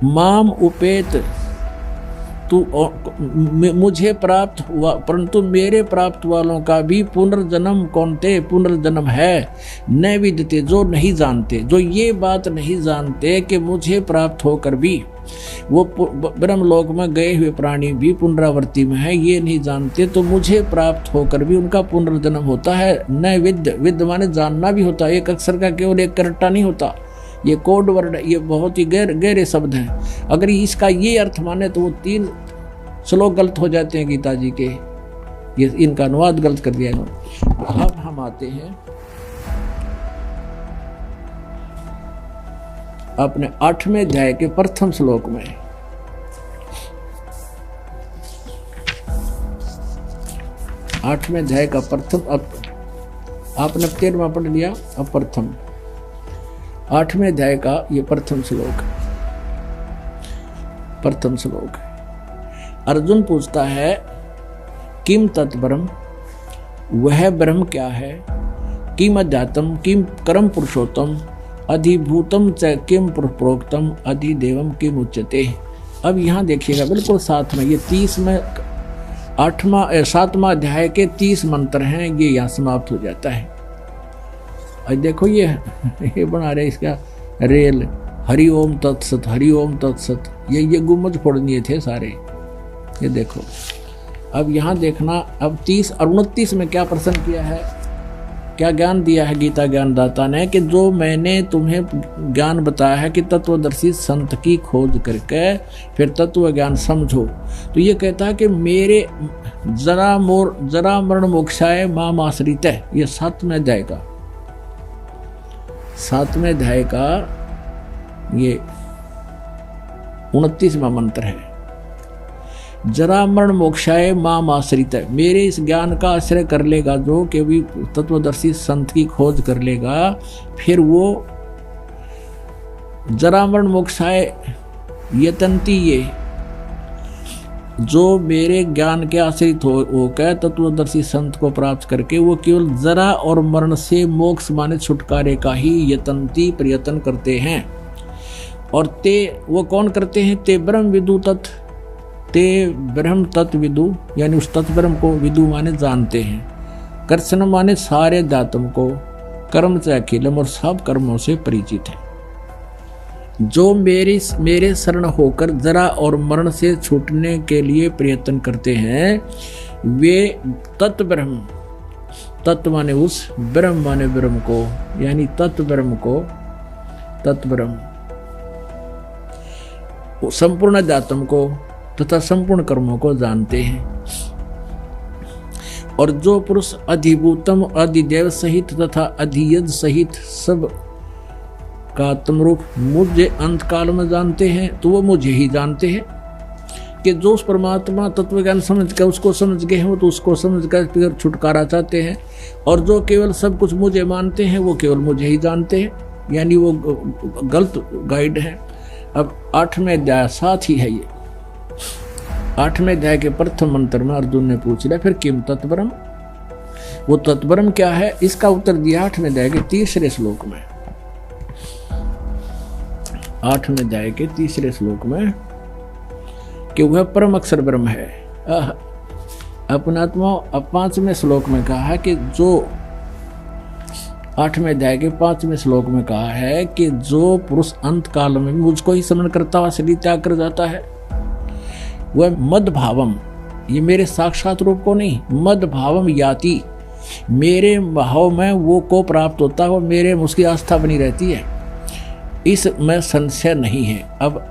माम उपेत, तू मुझे प्राप्त हुआ परंतु मेरे प्राप्त वालों का भी पुनर्जन्म कौनते, पुनर्जन्म है। न विदते, जो नहीं जानते, जो ये बात नहीं जानते कि मुझे प्राप्त होकर भी वो ब्रह्मलोक में गए हुए प्राणी भी पुनरावर्ती में है, ये नहीं जानते, तो मुझे प्राप्त होकर भी उनका पुनर्जन्म होता है। न विद माने जानना भी होता है, एक अक्षर का केवल एक करट्टा नहीं होता, ये कोड वर्ड, ये बहुत ही गहरे शब्द हैं। अगर इसका ये अर्थ माने तो वो 3 श्लोक गलत हो जाते हैं गीता जी के, ये इनका अनुवाद गलत कर दिया इन्होंने। अब हम आते हैं अपने 8वें अध्याय के प्रथम श्लोक में। आठवें अध्याय का प्रथम, अब आपने 13वां पढ़ लिया, अब प्रथम 8वें अध्याय का ये प्रथम श्लोक। अर्जुन पूछता है किम तत्ब्रह्म, वह ब्रह्म क्या है, किम अध्यात्म, किम परम पुरुषोत्तम, अधिभूतम च किम प्रोक्तम, अधिदेवम किम उच्यते। अब यहाँ देखिएगा बिल्कुल साथ में, ये 7वां अध्याय के 30 मंत्र हैं, ये यहाँ समाप्त हो जाता है। और देखो ये बना रहे इसका रेल, हरि ओम तत्सत, हरि ओम तत्सत, ये गुम्बज फोड़निए थे सारे, ये देखो। अब यहाँ देखना, अब 30 और 29 में क्या प्रश्न किया है, क्या ज्ञान दिया है गीता ज्ञानदाता ने, कि जो मैंने तुम्हें ज्ञान बताया है कि तत्वदर्शी संत की खोज करके फिर तत्व ज्ञान समझो, तो ये कहता है कि मेरे जरा मरण मोक्षाय माम आश्रित है। ये 7वें अध्याय का ये 29वां मंत्र है। जरा मरण मोक्षाय माम आश्रित है, मेरे इस ज्ञान का आश्रय कर लेगा जो कि भी तत्वदर्शी संत की खोज कर लेगा, फिर वो जरा मरण मोक्षाय यतंती, ये जो मेरे ज्ञान के आश्रित होकर तत्वदर्शी संत को प्राप्त करके वो केवल जरा और मरण से मोक्ष माने छुटकारे का ही यतंती, प्रयत्न करते हैं। और ते वो कौन करते हैं, ते ब्रह्म विदु तत्, ते ब्रह्म तत्व विदु, यानी उस तत्व ब्रह्म को विदु माने जानते हैं, कर्षण माने सारे दातम को, कर्म से अखिलम और सब कर्मों से परिचित है। जो मेरे शरण होकर जरा और मरण से छूटने के लिए प्रयत्न करते हैं, वे तत्व ब्रह्म, तत्व माने उस, ब्रह्म माने ब्रह्म को, यानी तत्व ब्रह्म को, तत्व ब्रह्म संपूर्ण दातम को तथा संपूर्ण कर्मों को जानते हैं। और जो पुरुष अधिभूतम, अधिदेव सहित तथा अधियज सहित सब का आत्मरूप मुझे अंत काल में जानते हैं, तो वो मुझे ही जानते हैं। कि जो उस परमात्मा तत्व ज्ञान समझ कर उसको समझ गए हैं, तो उसको समझ कर फिर छुटकारा चाहते हैं। और जो केवल सब कुछ मुझे मानते हैं, वो केवल मुझे ही जानते हैं, यानी वो गलत गाइड है। अब 8वें अध्याय साथ ही है ये। 8वें अध्याय के प्रथम मंत्र में अर्जुन ने पूछ लिया फिर किम तत्ब्रह्म, वो तत्ब्रह्म क्या है, इसका उत्तर दिया 8वें अध्याय के 3रे श्लोक में। 8वें अध्याय के 3रे श्लोक में कि वह परम अक्षर ब्रह्म है। अपनात्मा। अब 5वें श्लोक में कहा है कि जो 8वें अध्याय के 5वें श्लोक में कहा है कि जो पुरुष अंत काल में मुझको ही स्मरण करता हुआ शरीर त्याग कर जाता है, वह मद भावम, ये मेरे साक्षात रूप को नहीं, मद भावम याति, मेरे भाव में वो को प्राप्त होता है और मेरे में उसकी आस्था बनी रहती है, इसमें संशय नहीं है। अब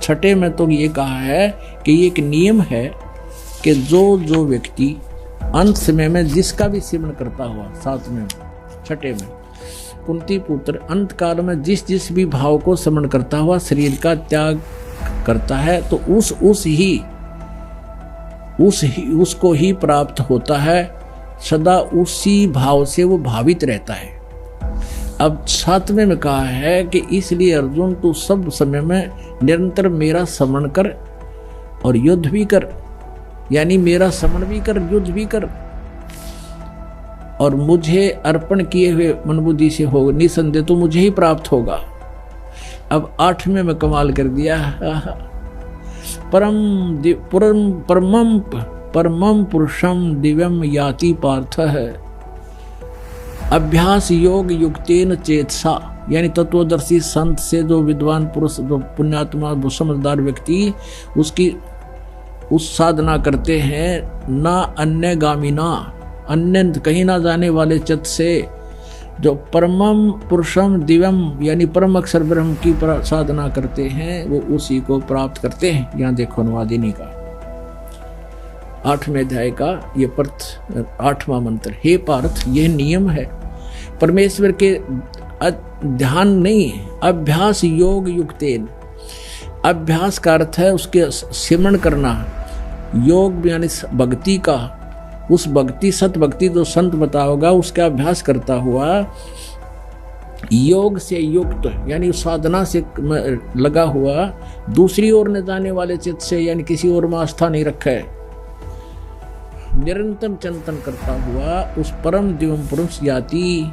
6 में तो ये कहा है कि ये एक नियम है कि जो व्यक्ति अंत समय में जिसका भी सिमरण करता हुआ, 6 में कुंती पुत्र अंत काल में जिस भी भाव को स्मरण करता हुआ शरीर का त्याग करता है, तो उसको ही प्राप्त होता है, सदा उसी भाव से वो भावित रहता है। अब 7वें में कहा है कि इसलिए अर्जुन तू सब समय में निरंतर मेरा स्मरण कर और युद्ध भी कर, यानी मेरा स्मरण भी कर, युद्ध भी कर, और मुझे अर्पण किए हुए मनबुद्धि से होगा, निसंदेह तो मुझे ही प्राप्त होगा। अब 8वें में कमाल कर दिया, परमम पुरुषम दिव्यम याति पार्थ है, अभ्यास योग युक्तेन चेतसा, यानी तत्वदर्शी संत से जो विद्वान पुरुष, जो पुण्यात्मा, जो समझदार व्यक्ति उसकी उस साधना करते हैं, ना अन्य गामिना, अन्य कहीं ना जाने वाले चित्त से, जो परमम पुरुषम दिव्यम यानी परम अक्षर ब्रह्म की साधना करते हैं, वो उसी को प्राप्त करते हैं। यहाँ देखो अनुवादिनी का 8वें अध्याय का ये 8वां मंत्र, हे पार्थ यह नियम है परमेश्वर के ध्यान नहीं, अभ्यास योग युक्तेन, अभ्यास का अर्थ है उसके सिमरण करना, योग यानी भक्ति का, उस भक्ति सत भक्ति जो संत बता होगा उसका अभ्यास करता हुआ, योग से युक्त यानी साधना से लगा हुआ, दूसरी ओर न जाने वाले चित्त से यानी किसी और में आस्था नहीं रखा है, निरंतर चिंतन करता हुआ उस परम दिव्यम पुरुष याति,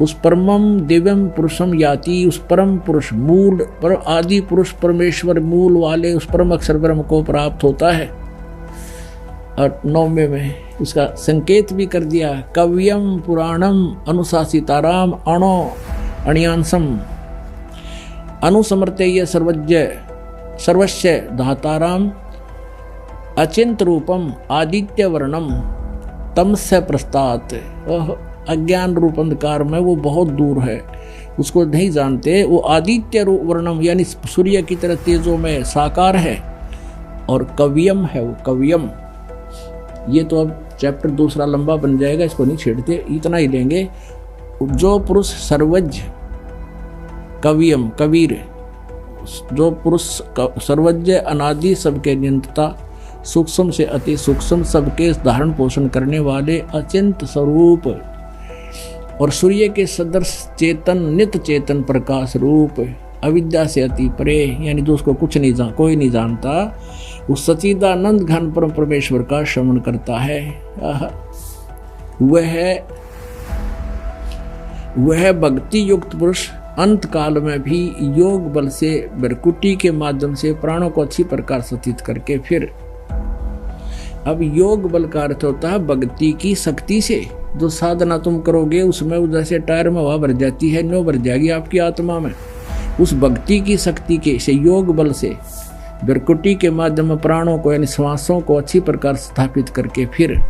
उस परमम दिव्यम पुरुषम याति, उस परम पुरुष मूल पर आदि पुरुष परमेश्वर मूल वाले उस परम अक्षर ब्रह्म को प्राप्त होता है। और 9वें में उसका संकेत भी कर दिया, कव्यम पुराणम अनुशासिताराम अणो अणियांसम अनुसमर्तेय सर्वस्य धाताराम अचिंत रूपम आदित्य वर्णम तमस्य प्रस्तात्, अज्ञान रूप अंधकार में वो बहुत दूर है, उसको नहीं जानते, वो आदित्य रूप वर्णम यानी सूर्य की तरह तेजों में साकार है, और कव्यम है वो कव्यम। ये तो अब चैप्टर दूसरा लंबा बन जाएगा, इसको नहीं छेड़ते, इतना ही लेंगे। जो पुरुष सर्वज्ञ कवियम कबीर, जो पुरुष सर्वज्ञ अनादि सबके नियंता, सूक्ष्म से अति सूक्ष्म सबके धारण पोषण करने वाले अचिंत स्वरूप, और सूर्य के सदृश चेतन नित्य चेतन प्रकाश रूप, अविद्या से अति परे यानी जो उसको कुछ नहीं कोई नहीं जानता, उस सच्चिदानंद घन परम परमेश्वर का श्रवण करता है। वह भक्ति युक्त पुरुष अंत काल में भी योग बल से बरकुटी के माध्यम से प्राणों को अच्छी प्रकार सतित करके, फिर अब योग बल का अर्थ होता है भक्ति की शक्ति से, जो साधना तुम करोगे उसमें जैसे टायर में हवा भर जाती है, नो भर जाएगी आपकी आत्मा में, उस भक्ति की शक्ति के से योग बल से बरकुटी के माध्यम में प्राणों को यानी श्वासों को अच्छी प्रकार स्थापित करके, फिर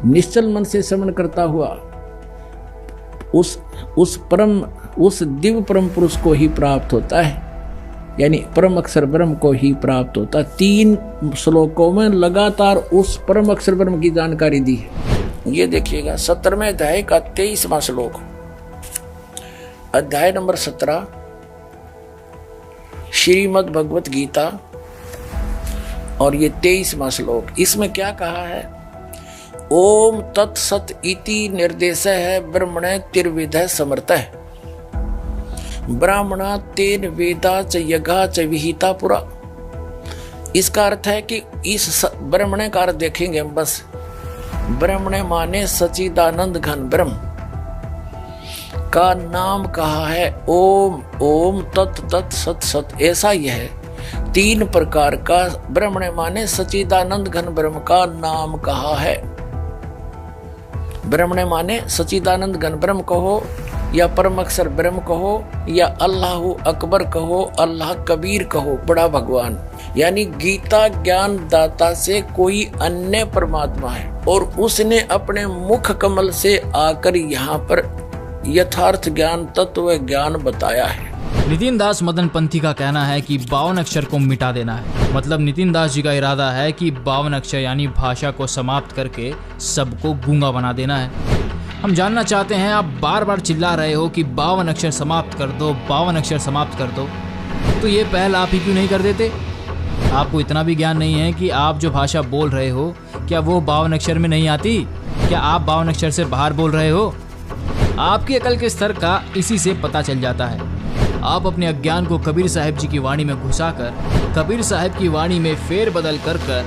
निश्चल मन से श्रवण करता हुआ उस दिव्य परम पुरुष को ही प्राप्त होता है, यानी परम अक्षर ब्रह्म को ही प्राप्त होता है। 3 श्लोकों में लगातार उस परम अक्षर ब्रह्म की जानकारी दी है। ये देखिएगा 17वें अध्याय का 23वां श्लोक, अध्याय नंबर 17 श्रीमद् भगवत गीता, और ये 23वां श्लोक। इसमें क्या कहा है, ओम तत्सत इति निर्देश है ब्रह्मणे तिर्विधः समर्थः, ब्राह्मणा तेन वेदा च यज्ञा च विहिता पुरा। इसका अर्थ है कि इस ब्रह्मणे का अर्थ देखेंगे हम, बस ब्रह्मणे माने सच्चिदानंद घन ब्रह्म का नाम कहा है ओम, ओम तत् तत् सत सत, ऐसा यह है 3 प्रकार का ब्रह्मणे माने सच्चिदानंद घन ब्रह्म का नाम कहा है। ब्रह्मणे माने सच्चिदानंद घन ब्रह्म कहो, या परम अक्षर ब्रह्म कहो, या अल्लाह अकबर कहो, अल्लाह कबीर कहो, बड़ा भगवान, यानी गीता ज्ञान दाता से कोई अन्य परमात्मा है, और उसने अपने मुख कमल से आकर यहाँ पर यथार्थ ज्ञान तत्व ज्ञान बताया है। नितिन दास मदन पंथी का कहना है कि 52 अक्षर को मिटा देना है, मतलब नितिन दास जी का इरादा है कि 52 अक्षर यानी भाषा को समाप्त करके सबको गूंगा बना देना है। हम जानना चाहते हैं, आप बार बार चिल्ला रहे हो कि 52 अक्षर समाप्त कर दो, 52 अक्षर समाप्त कर दो, तो ये पहल आप ही क्यों नहीं कर देते? आपको इतना भी ज्ञान नहीं है कि आप जो भाषा बोल रहे हो क्या वो 52 अक्षर में नहीं आती? क्या आप 52 अक्षर से बाहर बोल रहे हो? आपकी अकल के स्तर का इसी से पता चल जाता है। आप अपने अज्ञान को कबीर साहब जी की वाणी में घुसाकर कबीर साहब की वाणी में फेर बदल कर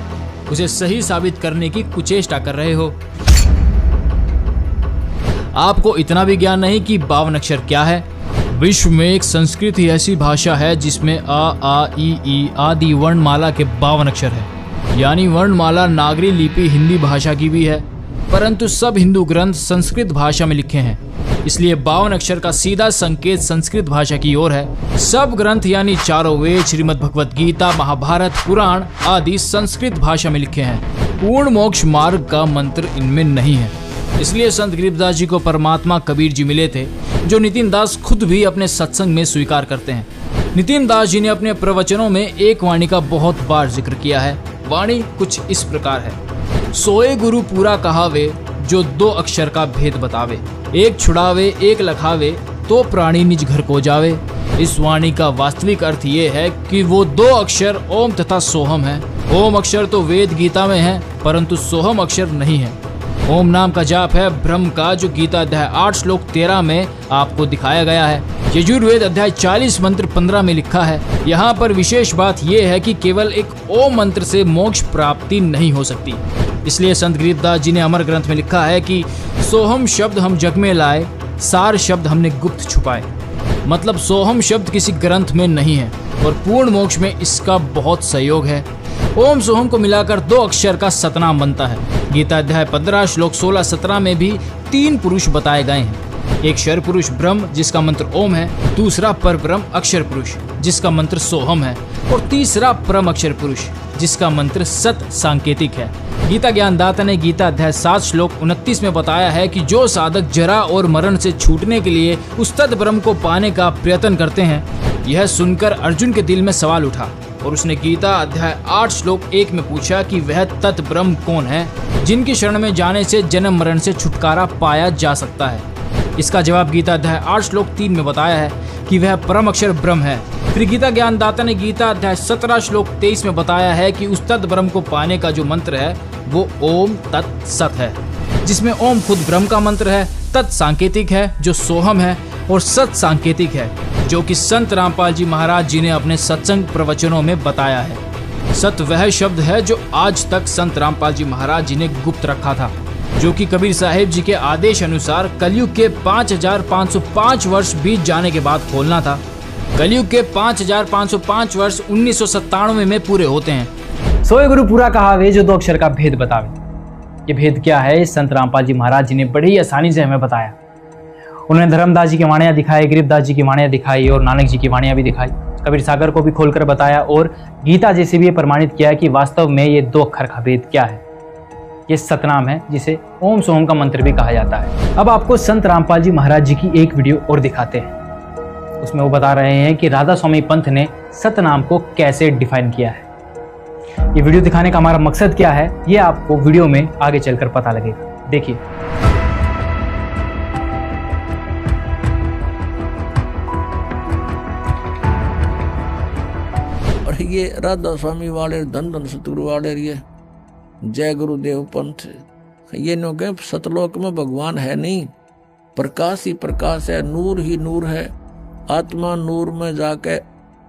उसे सही साबित करने की कुचेष्टा कर रहे हो। आपको इतना भी ज्ञान नहीं कि 52 अक्षर क्या है। विश्व में एक संस्कृत ही ऐसी भाषा है जिसमें आ ई आदि वर्णमाला के 52 अक्षर है। यानी वर्णमाला नागरी लिपि हिंदी भाषा की भी है, परंतु सब हिंदू ग्रंथ संस्कृत भाषा में लिखे हैं, इसलिए 52 अक्षर का सीधा संकेत संस्कृत भाषा की ओर है। सब ग्रंथ यानी चारों वेद, श्रीमद् भगवत गीता, महाभारत, पुराण आदि संस्कृत भाषा में लिखे हैं। पूर्ण मोक्ष मार्ग का मंत्र इनमें नहीं है। इसलिए संत गरीबदास जी को परमात्मा कबीर जी मिले थे, जो नितिन दास खुद भी अपने सत्संग में स्वीकार करते हैं। नितिन दास जी ने अपने प्रवचनों में एक वाणी का बहुत बार जिक्र किया है। वाणी कुछ इस प्रकार है: सोए गुरु पूरा कहावे, जो 2 अक्षर का भेद बतावे। एक छुड़ावे एक लखावे, तो प्राणी निज घर को जावे। इस वाणी का वास्तविक अर्थ ये है कि वो 2 अक्षर ओम तथा सोहम है। ओम अक्षर तो वेद गीता में है, परंतु सोहम अक्षर नहीं है। ओम नाम का जाप है ब्रह्म का, जो गीता अध्याय 8 श्लोक 13 में आपको दिखाया गया है। यजुर्वेद अध्याय 40 मंत्र 15 में लिखा है। यहाँ पर विशेष बात यह है कि केवल एक ओम मंत्र से मोक्ष प्राप्ति नहीं हो सकती। इसलिए संत गरीबदास जी ने अमर ग्रंथ में लिखा है कि सोहम शब्द हम जग में लाए, सार शब्द हमने गुप्त छुपाए। मतलब सोहम शब्द किसी ग्रंथ में नहीं है और पूर्ण मोक्ष में इसका बहुत सहयोग है। ओम सोहम को मिलाकर 2 अक्षर का सतनाम बनता है। गीता अध्याय 15 श्लोक 16-17 में भी 3 पुरुष बताए गए हैं। एक क्षर पुरुष ब्रह्म जिसका मंत्र ओम है, दूसरा पर ब्रह्म अक्षर पुरुष जिसका मंत्र सोहम है, और तीसरा परम अक्षर पुरुष जिसका मंत्र सत सांकेतिक है। गीता ज्ञानदाता ने गीता अध्याय 7 श्लोक 29 में बताया है कि जो साधक जरा और मरण से छूटने के लिए उस तत् ब्रह्म को पाने का प्रयत्न करते हैं। यह सुनकर अर्जुन के दिल में सवाल उठा और उसने गीता अध्याय 8 श्लोक 1 में पूछा कि वह तत् ब्रह्म कौन है जिनकी शरण में जाने से जन्म मरण से छुटकारा पाया जा सकता है। इसका जवाब गीता अध्याय 8 श्लोक 3 में बताया है कि वह परम अक्षर ब्रह्म है। फिर गीता ज्ञानदाता ने गीता अध्याय 17 श्लोक 23 में बताया है कि उस तत् ब्रह्म को पाने का जो मंत्र है वो ओम तत् सत है, जिसमें ओम खुद ब्रह्म का मंत्र है, तत् सांकेतिक है जो सोहम है, और सत सांकेतिक है जो कि संत रामपाल जी महाराज जी ने अपने सत्संग प्रवचनों में बताया है। सत वह शब्द है जो आज तक संत रामपाल जी महाराज जी ने गुप्त रखा था, जो कि कबीर साहिब जी के आदेश अनुसार कलयुग के 5505 वर्ष बीत जाने के बाद खोलना था। कलयुग के 5505 वर्ष 1997 में पूरे होते हैं। सोए गुरु पूरा कहावे, जो 2 अक्षर का भेद बतावे। ये भेद क्या है, संत रामपाल जी महाराज जी ने बड़ी आसानी से हमें बताया। उन्होंने धर्मदास जी की वाणियां दिखाई, गरीबदास जी की वाणियां दिखाई और नानक जी की वाणियां भी दिखाई। कबीर सागर को भी खोलकर बताया और गीता जी से भी प्रमाणित किया कि वास्तव में ये 2 अक्षर का भेद क्या है। ये सतनाम है जिसे ओम सोहम का मंत्र भी कहा जाता है। अब आपको संत रामपाल जी महाराज जी की एक वीडियो और दिखाते हैं। उसमें वो बता रहे हैं कि राधा स्वामी पंथ ने सतनाम को कैसे डिफाइन किया है। ये वीडियो दिखाने का हमारा मकसद क्या है, ये आपको वीडियो में आगे चलकर पता लगेगा। देखिए। और ये राधा स्वामी वाले, धन धन सतगुरु वाले, ये जय गुरुदेव पंथ, ये नो के सतलोक में भगवान है नहीं, प्रकाश ही प्रकाश है, नूर ही नूर है। आत्मा नूर में जाके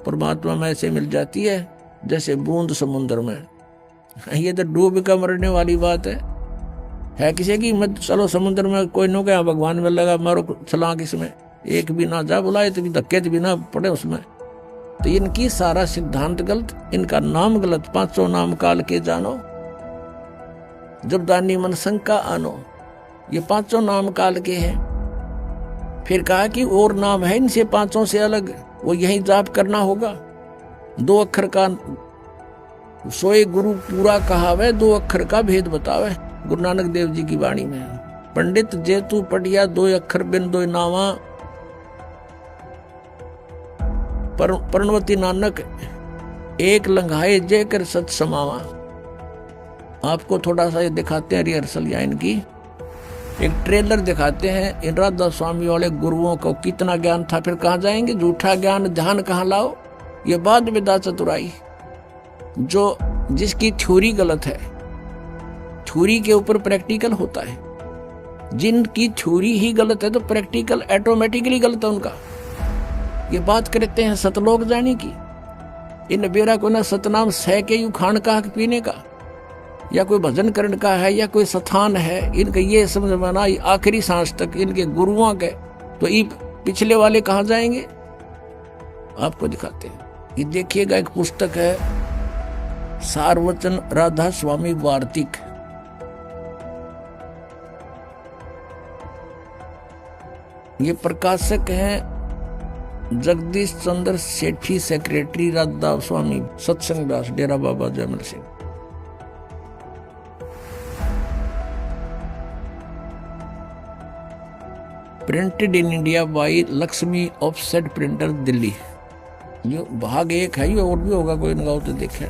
परमात्मा में ऐसे मिल जाती है जैसे बूंद समुद्र में। ये तो डूब का मरने वाली बात है किसी की। मत चलो समुद्र में, कोई नो क्या भगवान में लगा मारो छलांग, इसमें एक भी ना जा बुलाए तो धक्के भी ना पड़े उसमें। तो इनकी सारा सिद्धांत गलत, इनका नाम गलत। 500 नाम काल के जानो, जब दानी मन शंका आनो। ये 500 नाम काल के हैं। फिर कहा कि और नाम है इनसे 500 से अलग, वो यही जाप करना होगा। 2 अक्षर का सोए गुरु पूरा कहावे, 2 अक्षर का भेद बतावे। गुरु नानक देव जी की वाणी में पंडित जेतु पढ़िया 2 अक्षर बिन 2 नावा, प्रणवती नानक एक लंघाए जय कर सत समावा। आपको थोड़ा सा ये दिखाते हैं रिहर्सल या इनकी एक ट्रेलर दिखाते हैं। इन राधा स्वामी वाले गुरुओं को कितना ज्ञान था, फिर कहाँ जाएंगे। झूठा ज्ञान ध्यान कहाँ लाओ, ये बाद विदा चतुराई। जो जिसकी थ्योरी गलत है, थ्योरी के ऊपर प्रैक्टिकल होता है। जिनकी थ्योरी ही गलत है तो प्रैक्टिकल ऑटोमेटिकली गलत है उनका। ये बात करते हैं सतलोक जाने की, इन बेरा को ना सतनाम सह के यू खान का हक पीने का, या कोई भजन करण का है, या कोई स्थान है, इनका ये समझ में ना आखिरी सांस तक इनके गुरुओं के, तो ये पिछले वाले कहाँ जाएंगे? आपको दिखाते हैं। ये देखिएगा, एक पुस्तक है सारवचन राधा स्वामी वार्तिक, ये प्रकाशक हैं जगदीश चंद्र सेठी, सेक्रेटरी राधा स्वामी सत्संग दास, Dera Baba Jaimal Singh. Printed in India by Laxmi offset printer, Delhi. ये भाग 1 है, ये और भी होगा कोई इनका तो देखे।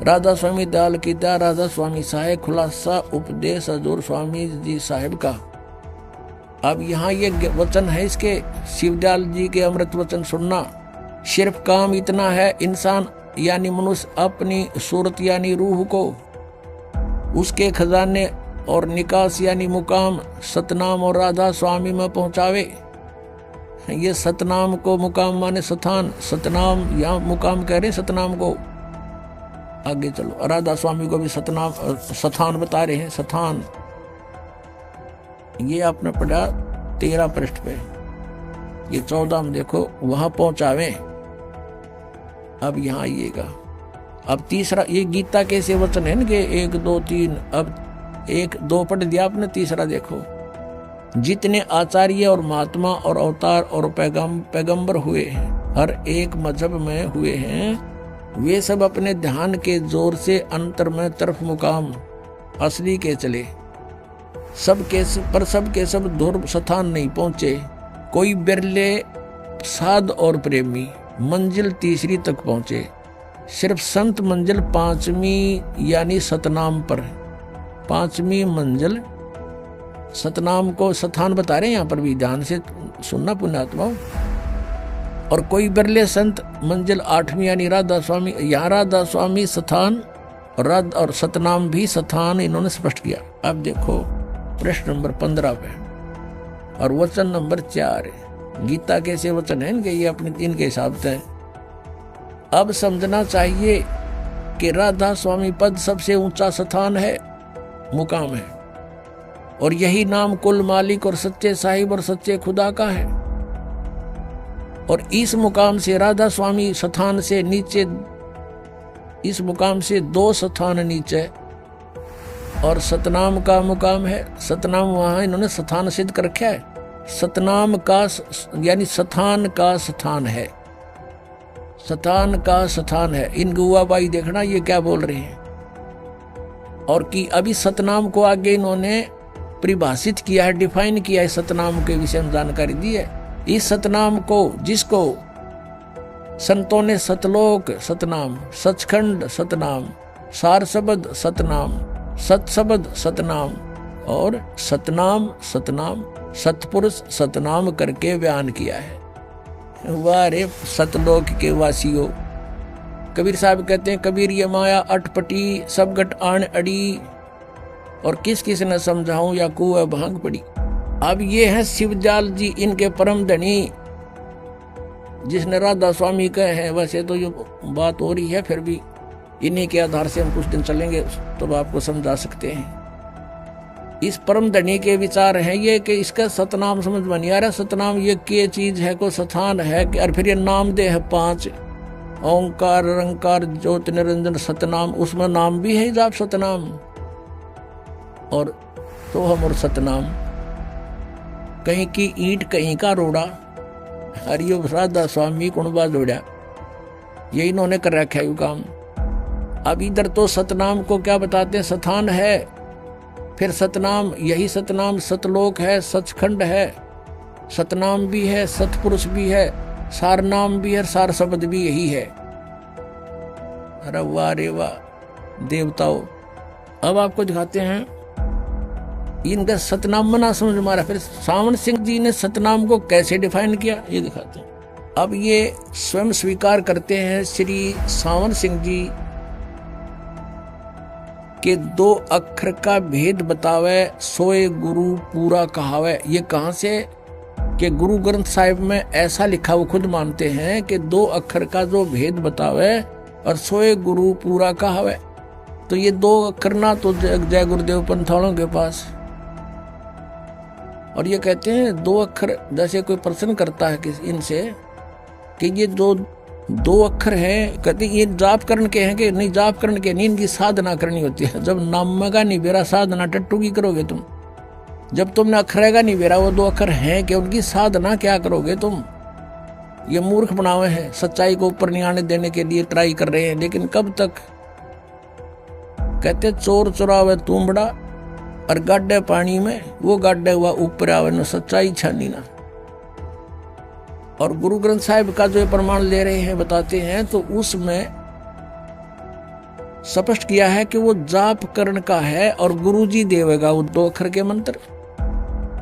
राधा स्वामी दयाल की दया, राधा स्वामी साहेब, खुलासा उपदेश हजूर स्वामी जी साहेब का। अब यहाँ ये वचन है इसके, शिवदयाल जी के अमृत वचन सुनना। सिर्फ काम इतना है, इंसान यानी मनुष्य अपनी सूरत यानी रूह को उसके खजाने और निकास यानी मुकाम सतनाम और राधा स्वामी में पहुंचावे। ये सतनाम को मुकाम माने स्थान, सतनाम यहाँ मुकाम कह रहे सतनाम को। आगे चलो, राधा स्वामी को भी सतनाम स्थान बता रहे हैं, स्थान। ये आपने पढ़ा 13 पृष्ठ पे, ये 14 में देखो, वहां पहुंचावे। अब यहाँ आइएगा, अब तीसरा, ये गीता के से वचन है ना कि 1 2 3, अब 1 2 पढ़ दिया आपने, तीसरा देखो। जितने आचार्य और महात्मा और अवतार और पैगंबर हुए हैं, हर एक मजहब में हुए हैं, वे सब अपने ध्यान के जोर से अंतर में तरफ मुकाम असली के चले। सब के सब ध्रुव स्थान नहीं पहुंचे। कोई बिरले साध और प्रेमी मंजिल तीसरी तक पहुंचे। सिर्फ संत मंजिल 5वीं यानी सतनाम पर, 5वीं मंजिल सतनाम को स्थान बता रहे हैं। यहाँ पर भी ध्यान से सुनना पुण्यात्माओं। और कोई बिरले संत मंजिल 8वीं यानी राधा स्वामी, यहाँ राधा स्वामी स्थान और सतनाम भी स्थान इन्होंने स्पष्ट किया। अब देखो प्रश्न नंबर 15 पे और वचन नंबर 4 है। गीता कैसे वचन है इनके, ये अपने 3 के हिसाब से। अब समझना चाहिए कि राधा स्वामी पद सबसे ऊंचा स्थान है, मुकाम है, और यही नाम कुल मालिक और सच्चे साहिब और सच्चे खुदा का है। और इस मुकाम से राधा स्वामी स्थान से नीचे, इस मुकाम से 2 स्थान नीचे और सतनाम का मुकाम है। सतनाम वहां इन्होंने स्थान सिद्ध कर रखा है। सतनाम का यानी स्थान का स्थान है, स्थान का स्थान है। इन गुआबाई देखना ये क्या बोल रहे हैं। और कि अभी सतनाम को आगे इन्होंने परिभाषित किया है, डिफाइन किया है, सतनाम के विषय में जानकारी दी है। इस सतनाम को, जिसको संतों ने सतलोक सतनाम, सचखंड सतनाम, सार शब्द सतनाम, सतशब्द सतनाम और सतनाम सतनाम, सतपुरुष सतनाम करके बयान किया है। वाह रे सतलोक के वासियों। कबीर साहब कहते हैं, कबीर ये माया अटपटी सब गट आन अड़ी, और किस किस ने समझाऊं या कुआ भांग पड़ी। अब ये है शिवदयाल जी, इनके परम धनी, जिसने राधा स्वामी कहे हैं। वैसे तो ये बात हो रही है, फिर भी इन्हीं के आधार से हम कुछ दिन चलेंगे तो आपको समझा सकते हैं। इस परम धनी के विचार हैं ये कि इसका सतनाम समझ में नहीं आ रहा। सतनाम ये क्या चीज है, को स्थान है, और फिर ये नाम दे है 5, ओंकार रंकार ज्योति निरंजन सतनाम, उसमें नाम भी है जाप सतनाम और तो हम और सतनाम। कहीं की ईंट कहीं का रोड़ा, हरियो राधा स्वामी कुणबा जोड़ा, ये इन्होंने कर रखा है काम। अब इधर तो सतनाम को क्या बताते हैं, स्थान है, फिर सतनाम, यही सतनाम सतलोक है, सचखंड है, सतनाम भी है, सतपुरुष भी है, सार नाम भी है, सार शब्द भी यही है। अरे वाह रे वाह देवताओं। अब आपको दिखाते हैं इनका सतनाम मना समझ मारा। फिर सावन सिंह जी ने सतनाम को कैसे डिफाइन किया ये दिखाते हैं। अब ये स्वयं स्वीकार करते हैं श्री सावन सिंह जी कि 2 अक्षर का भेद बतावे सोए गुरु पूरा कहावे। ये कहां से? कि गुरु ग्रंथ साहिब में ऐसा लिखा, वो खुद मानते हैं कि 2 अक्षर का जो भेद बतावे और सोए गुरु पूरा कहावे। तो ये 2 अक्षर ना तो जय गुरुदेव पंथालों के पास, और ये कहते हैं 2 अक्षर, जैसे कोई प्रश्न करता है किसी इनसे कि ये 2 अक्षर हैं, कहते ये जाप करण के हैं कि नहीं? जाप करण के नहीं, इनकी साधना करनी होती है। जब नाम का नहीं बेरा साधना टट्टू की करोगे तुम? जब तुमने अक्षर का नहीं बेरा वो 2 अक्षर हैं कि उनकी साधना क्या करोगे तुम? ये मूर्ख बनावे हैं, सच्चाई को ऊपर नहीं आने देने के लिए ट्राई कर रहे हैं, लेकिन कब तक? कहते चोर चुरावे तुमड़ा और गाड्डे पानी में, वो गाड्डे हुआ ऊपर आवे न सच्चाई छानी ना। और गुरु ग्रंथ साहिब का जो प्रमाण ले रहे हैं, बताते हैं, तो उसमें स्पष्ट किया है कि वो जाप करण का है और गुरुजी देवेगा वो 2 अक्षर के मंत्र।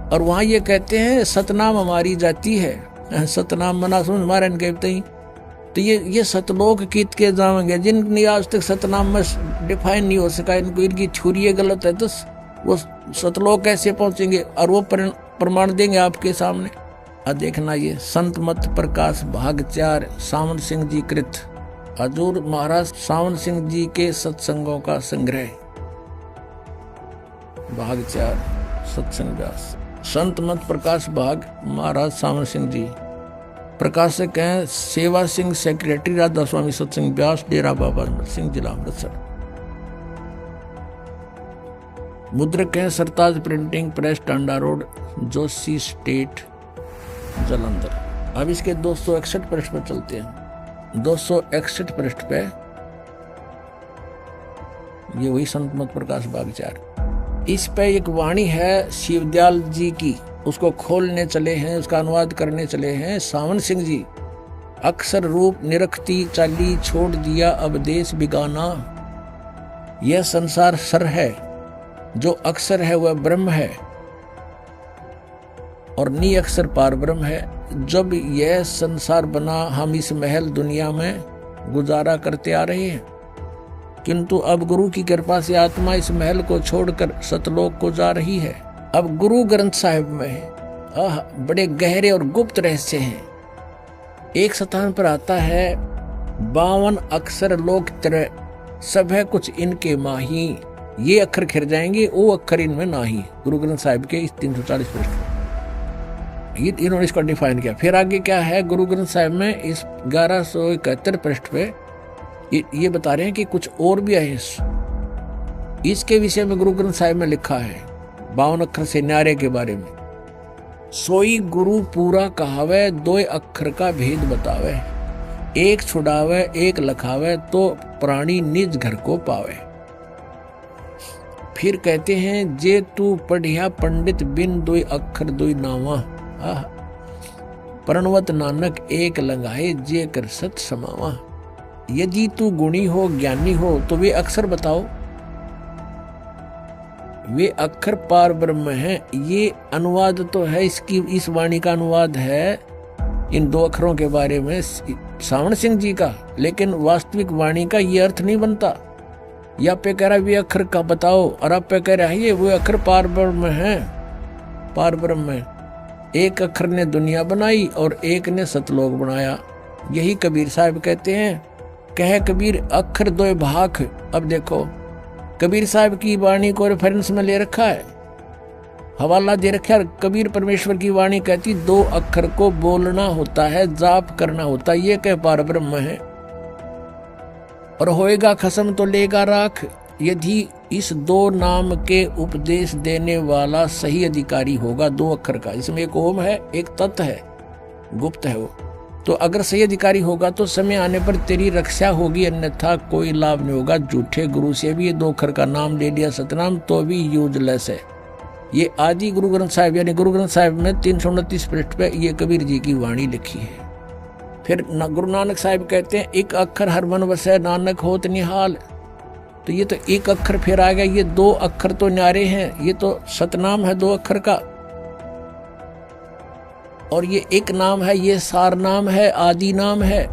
और वहां ये कहते हैं सतनाम हमारी जाति है, सतनाम मना समझ हमारे कहते ही। तो ये सतलोक कीत के जाएंगे जिनकी आज तक सतनाम में डिफाइन नहीं हो सका, इनको इनकी छुरी गलत है, तो वो सतलोक कैसे पहुंचेंगे? और वो प्रमाण देंगे आपके सामने। देखना ये संत मत प्रकाश भाग 4 सावन सिंह जी कृत, हजूर महाराज सावन सिंह जी के सत्संगों का संग्रह, भाग 4 सत्संग व्यास। संत मत प्रकाश भाग महाराज सावन सिंह जी, प्रकाशक हैं सेवा सिंह, सेक्रेटरी राधा स्वामी सत्संग व्यास, डेरा बाबा अमर सिंह, जिला अमृतसर। मुद्रक हैं Sartaj printing press, Tanda road, Joshi state, Jalandhar. अब इसके 261 पृष्ठ पर चलते हैं। 261 पृष्ठ पे ये वही संत मत प्रकाश भाग 4। इस पे एक वाणी है शिवदयाल जी की, उसको खोलने चले हैं, उसका अनुवाद करने चले हैं सावन सिंह जी। अक्षर रूप निरखती चाली छोड़ दिया अब देश बिगाना, यह संसार सर है, जो अक्षर है वह ब्रह्म है और नी अक्षर पार ब्रह्म है। जब यह संसार बना हम इस महल दुनिया में गुजारा करते आ रहे हैं, किंतु अब गुरु की कृपा से आत्मा इस महल को छोड़कर सतलोक को जा रही है। अब गुरु ग्रंथ साहिब में बड़े गहरे और गुप्त रहस्य हैं। एक स्थान पर आता है 52 अक्षर लोक तरह सब है कुछ इनके माही, ये अक्षर खिर जाएंगे वो अक्षर इनमें नाही। गुरु ग्रंथ साहिब के इस 340 पृष्ठ ये इन्होंने इसको डिफाइन किया। फिर आगे क्या है गुरु ग्रंथ साहिब में इस 1171 पृष्ठ पे ये बता रहे हैं कि कुछ और भी है इसके विषय में। गुरु ग्रंथ साहिब में लिखा है 52 अक्षर से न्यारे के बारे में, सोई गुरु पूरा कहावे, 2 अक्षर का भेद बतावे, एक छुड़ावे एक लखावे, तो प्राणी निज घर को पावे। फिर कहते हैं जे तू पढ़िया पंडित बिन 2 अक्षर 2 नावा, प्रणवत नानक एक लगाए जे कर सत समावा। यदि तू गुणी हो ज्ञानी हो तो वे अक्षर बताओ, वे अक्षर पार ब्रह्म हैं। ये अनुवाद तो है इसकी, इस वाणी का अनुवाद है इन 2 अक्षरों के बारे में सावन सिंह जी का, लेकिन वास्तविक वाणी का ये अर्थ नहीं बनता। या पे कह रहा वे अक्षर का बताओ और आप पे कह रहा है ये वो अक्षर पार ब्रह्म है, पार ब्रह्म है। एक अक्षर ने दुनिया बनाई और एक ने सतलोक बनाया। यही कबीर साहब कहते हैं, कह कबीर अक्षर 2 भाख। अब देखो कबीर साहब की वाणी को रेफरेंस में ले रखा है, हवाला दे रखा है। कबीर परमेश्वर की वाणी कहती 2 अक्षर को बोलना होता है, जाप करना होता है, ये कह पार ब्रह्म है। और होएगा खसम तो लेगा राख, यदि इस 2 नाम के उपदेश देने वाला सही अधिकारी होगा 2 अक्षर का। इसमें एक ओम है एक तत् है, गुप्त है वो। तो अगर सही अधिकारी होगा तो समय आने पर तेरी रक्षा होगी, अन्यथा कोई लाभ नहीं होगा। झूठे गुरु से भी ये 2 अक्षर का नाम ले लिया सतनाम तो भी यूजलेस है। ये आदि गुरु ग्रंथ साहिब यानी गुरु ग्रंथ साहिब में 329 पृष्ठ पे ये कबीर जी की वाणी लिखी है। फिर गुरु नानक साहिब कहते हैं एक अक्षर हर मन वसै नानक होत निहाल। तो ये तो एक अक्षर फिर आ गया, ये 2 अक्षर तो न्यारे हैं, ये तो सतनाम है 2 अक्षर का, और ये एक नाम है, ये सार नाम है, आदि नाम है।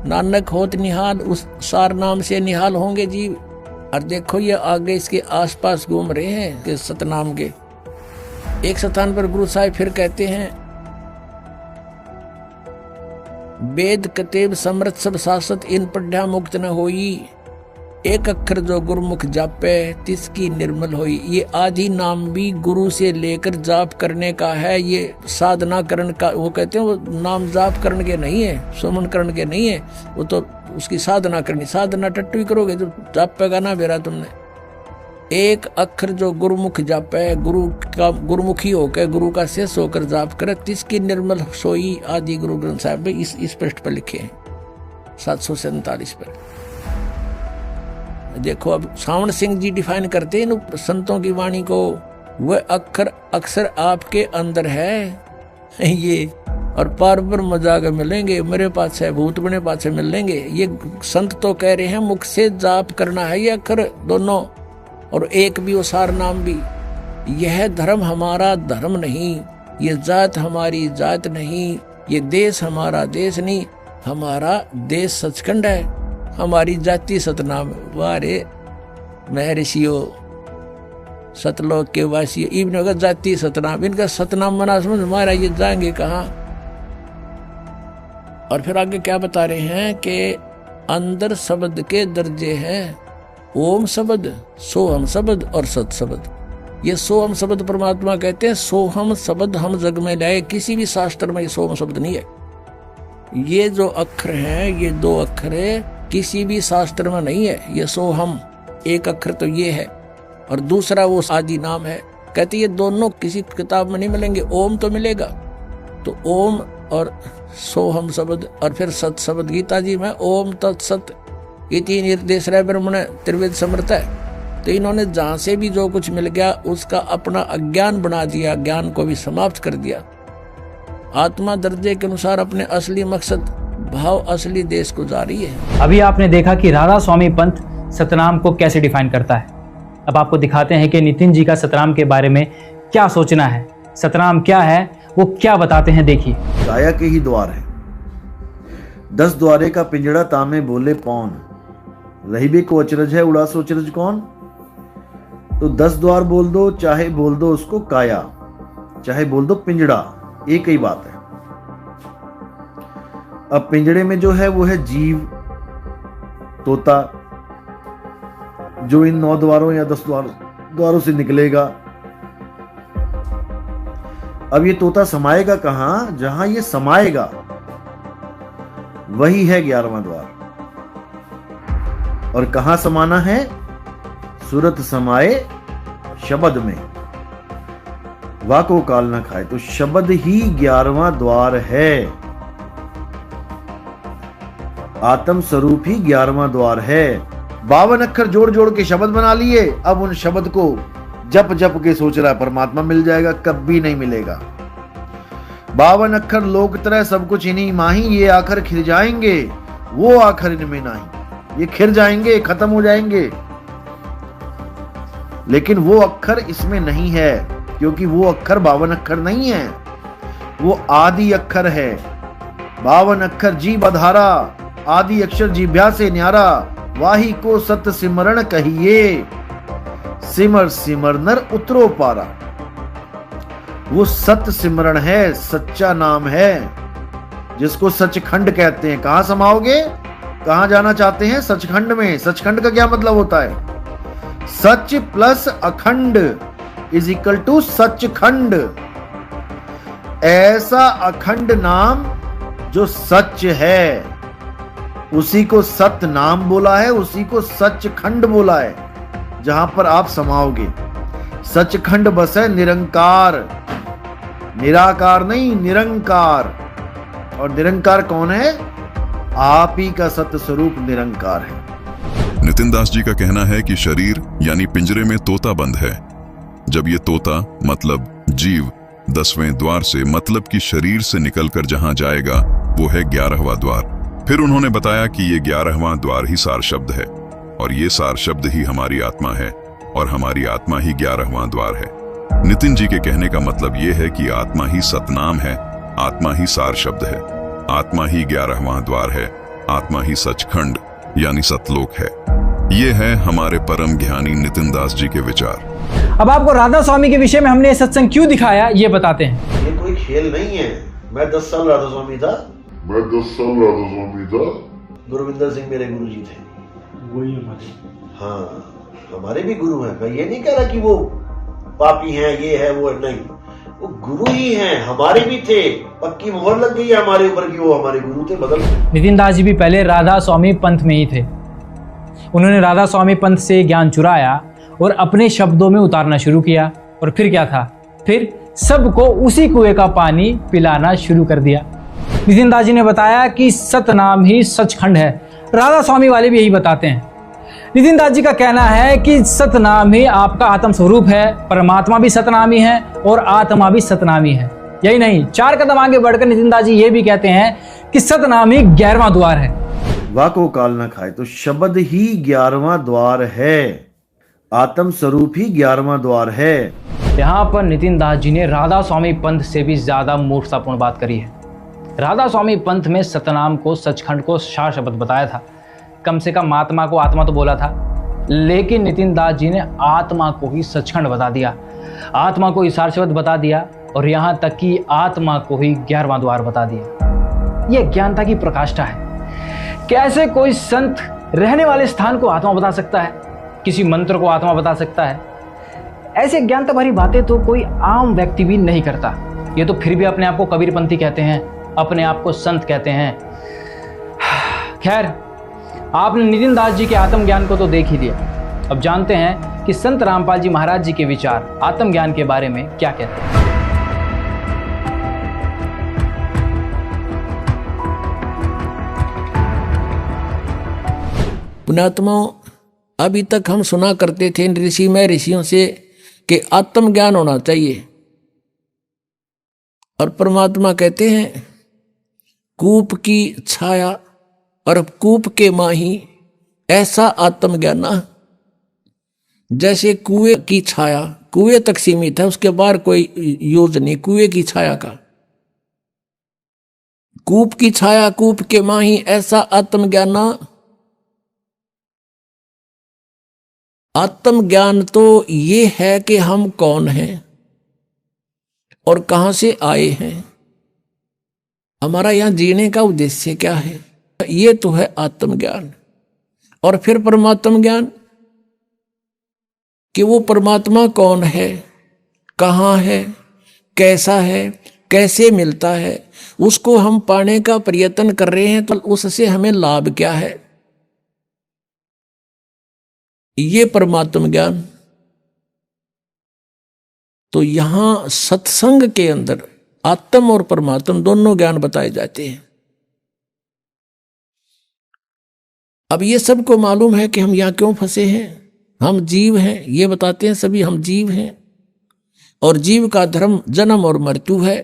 नानक होत निहाल, उस सार नाम से निहाल होंगे जीव। और देखो ये आगे इसके आसपास घूम रहे हैं कि सतनाम के। एक स्थान पर गुरु साहिब फिर कहते हैं, वेद कतेब समृत सब शासत इन पढ़ा मुक्त न होई, एक अक्षर जो गुरुमुख जापे तिसकी निर्मल होई। ये आदि नाम भी गुरु से लेकर जाप करने का है, ये साधना करण का। वो कहते हैं वो नाम जाप करने के नहीं है, सुमन करने के नहीं है, वो तो उसकी साधना करनी। साधना टट्टू ही करोगे तो जाप पेगा ना बेरा तुमने। एक अक्षर जो गुरुमुख जापे, गुरु का गुरुमुखी होकर गुरु का शेष होकर जाप करे, तिसकी निर्मल सोई। आदि गुरु ग्रंथ साहब में इस पृष्ठ पर लिखे हैं 747 पर। देखो अब सावण सिंह जी डिफाइन करते हैं इन संतों की वाणी को, वह अक्षर आपके अंदर है ये, और पार पर मजाक मिलेंगे, मेरे पास है भूत बने पास मिल लेंगे। ये संत तो कह रहे हैं मुख से जाप करना है ये अक्षर दोनों, और एक भी वो सार नाम भी। यह धर्म हमारा धर्म नहीं, ये जात हमारी जात नहीं, ये देश हमारा देश नहीं, हमारा देश सचखंड है, हमारी जाति सतनाम। वारे महर्षियों सतलोक के वासी इब्न होगा जाति सतनाम, इनका सतनाम मना समझ हमारा, ये जाएंगे कहाँ। और फिर आगे क्या बता रहे हैं कि अंदर शब्द के दर्जे हैं, ओम शब्द, सोहम शब्द और सत शब्द। ये सोहम शब्द परमात्मा कहते हैं, सोहम शब्द हम जग में लाए, किसी भी शास्त्र में ये सोहम शब्द नहीं है। ये जो अक्षर हैं, ये 2 अक्षर है, किसी भी शास्त्र में नहीं है। ये सोहम एक अक्षर तो ये है, और दूसरा वो आदि नाम है। कहते ये दोनों किसी किताब में नहीं मिलेंगे, ओम तो मिलेगा। तो ओम और सोहम शब्द और फिर सत शब्द, गीता जी में ओम तत्सत ये 3 निर्देश रहे ब्रह्मण त्रिवेद समर्थ है। तो इन्होंने जहां से भी जो कुछ मिल गया उसका अपना अज्ञान बना दिया, ज्ञान को भी समाप्त कर दिया। आत्मा दर्जे के अनुसार अपने असली मकसद भाव असली देश को जारी है। अभी आपने देखा कि राधा स्वामी पंत सतनाम को कैसे डिफाइन करता है। अब आपको दिखाते हैं कि नितिन जी का सतनाम के बारे में क्या सोचना है, सतनाम क्या है, वो क्या बताते हैं। देखिए, काया के ही द्वार है, 10 द्वारे का पिंजड़ा तामे बोले पौन, रही भी को अचरज है उड़ा सो अचरज कौन। तो 10 द्वार बोल दो, चाहे बोल दो उसको काया, चाहे बोल दो पिंजड़ा, एक ही बात है। अब पिंजड़े में जो है वो है जीव, तोता, जो इन 9 द्वारों या 10 द्वारों से निकलेगा। अब ये तोता समाएगा कहां? जहां ये समाएगा वही है 11वां द्वार। और कहां समाना है? सूरत समाए शब्द में, वाको काल ना खाए। तो शब्द ही 11वां द्वार है, आत्म स्वरूप ही 11वां द्वार है। 52 अक्षर जोड़ जोड़ के शब्द बना लिए, अब उन शब्द को जप जप के सोच रहा है परमात्मा मिल जाएगा, कभी नहीं मिलेगा। 52 अक्षर लोक तरह सब कुछ इन्हीं माही, ये आखिर खिर जाएंगे, वो आखिर इनमें नहीं। ये खिर जाएंगे, खत्म हो जाएंगे, लेकिन वो अक्षर इसमें नहीं है, क्योंकि वो अक्षर 52 अक्षर नहीं है, वो आदि अक्षर है। 52 अक्षर जी बधारा, आदि अक्षर जीभ्या से न्यारा, वाही को सत सिमरण कहिए, सिमर सिमर नर उतरो पारा। वो सत सिमरण है, सच्चा नाम है, जिसको सचखंड कहते हैं। कहां समाओगे? कहां जाना चाहते हैं? सचखंड में। सचखंड का क्या मतलब होता है? सच प्लस अखंड इज इक्वल टू सचखंड। ऐसा अखंड नाम जो सच है, उसी को सत नाम बोला है, उसी को सचखंड बोला है, जहां पर आप समाओगे। सचखंड बस है निरंकार, निराकार नहीं, निरंकार। और निरंकार कौन है? आप ही का सत्य स्वरूप निरंकार है। नितिन दास जी का कहना है कि शरीर यानी पिंजरे में तोता बंद है। जब ये तोता मतलब जीव 10वें द्वार से मतलब कि शरीर से निकलकर जहां जाएगा वो है 11वां द्वार। फिर उन्होंने बताया कि ये 11वां द्वार ही सार शब्द है, और ये सार शब्द ही हमारी आत्मा है, और हमारी आत्मा ही 11वां द्वार है। नितिन जी के कहने का मतलब ये है कि आत्मा ही सतनाम है, आत्मा ही सार शब्द है, आत्मा ही 11वां द्वार है, आत्मा ही सचखंड यानी सतलोक है। ये है हमारे परम ज्ञानी नितिन दास जी के विचार। अब आपको राधा स्वामी के विषय में हमने ये सत्संग क्यों दिखाया, ये बताते हैं। ये कोई खेल नहीं है। मैं 10 साल राधा स्वामी था। गुरविंदर सिंह मेरे गुरु जी थे। वही हमारे, हाँ हमारे भी गुरु हैं। मैं ये नहीं कह रहा कि वो पापी हैं, ये है वो है, नहीं, वो गुरु ही हैं। हमारे भी थे, पक्की मोहर लग गई है हमारे ऊपर कि वो हमारे गुरु थे। बदल नितिन दास जी भी पहले राधा स्वामी पंथ में ही थे। उन्होंने राधा स्वामी पंथ से ज्ञान चुराया और अपने शब्दों में उतारना शुरू किया। और फिर क्या था, फिर सबको उसी कुएं का पानी पिलाना शुरू कर दिया। नितिन दास जी ने बताया कि सतनाम ही सचखंड है। राधा स्वामी वाले भी यही बताते हैं। नितिन दास जी का कहना है कि सतनाम ही आपका आत्म स्वरूप है, परमात्मा भी सतनामी है और आत्मा भी सतनामी है। यही नहीं, 4 कदम आगे बढ़कर नितिन दास जी ये भी कहते हैं कि सतनाम ही 11वां द्वार है। वाको काल न खाए, तो शब्द ही 11वां द्वार है। आत्म स्वरूप ही 11वां द्वार है। यहाँ पर नितिन दास जी ने राधा स्वामी पंथ से भी ज्यादा मूर्खतापूर्ण बात करी है। राधा स्वामी पंथ में सतनाम को, सचखंड को सार शब्द बताया था। कम से कम आत्मा को आत्मा तो बोला था, लेकिन नितिन दास जी ने आत्मा को ही सचखंड बता दिया, आत्मा को ही सार शब्द बता दिया और यहाँ तक कि आत्मा को ही 11वां द्वार बता दिया। यह ज्ञानता की प्रकाष्ठा है। कैसे कोई संत रहने वाले स्थान को आत्मा बता सकता है, किसी मंत्र को आत्मा बता सकता है? ऐसे ज्ञानता भरी बातें तो कोई आम व्यक्ति भी नहीं करता। ये तो फिर भी अपने आप को कबीरपंथी कहते हैं, अपने आप को संत कहते हैं। खैर, आपने नितिन दास जी के आत्मज्ञान को तो देख ही लिया। अब जानते हैं कि संत रामपाल जी महाराज जी के विचार आत्मज्ञान के बारे में क्या कहते हैं। पुण्यात्माओं, अभी तक हम सुना करते थे ऋषि में ऋषियों से कि आत्मज्ञान होना चाहिए, और परमात्मा कहते हैं कूप की छाया और कूप के माही ऐसा आत्मज्ञान। जैसे कुएं की छाया कुएं तक सीमित है, उसके बाहर कोई यूज नहीं कुएं की छाया का। कूप की छाया कूप के माही ऐसा आत्मज्ञान। आत्मज्ञान तो ये है कि हम कौन हैं और कहां से आए हैं, हमारा यहां जीने का उद्देश्य क्या है, ये तो है आत्मज्ञान। और फिर परमात्म ज्ञान कि वो परमात्मा कौन है, कहां है, कैसा है, कैसे मिलता है, उसको हम पाने का प्रयत्न कर रहे हैं तो उससे हमें लाभ क्या है, ये परमात्म ज्ञान। तो यहां सत्संग के अंदर आत्म और परमात्म दोनों ज्ञान बताए जाते हैं। अब ये सबको मालूम है कि हम यहां क्यों फंसे हैं, हम जीव हैं, ये बताते हैं सभी हम जीव हैं और जीव का धर्म जन्म और मृत्यु है,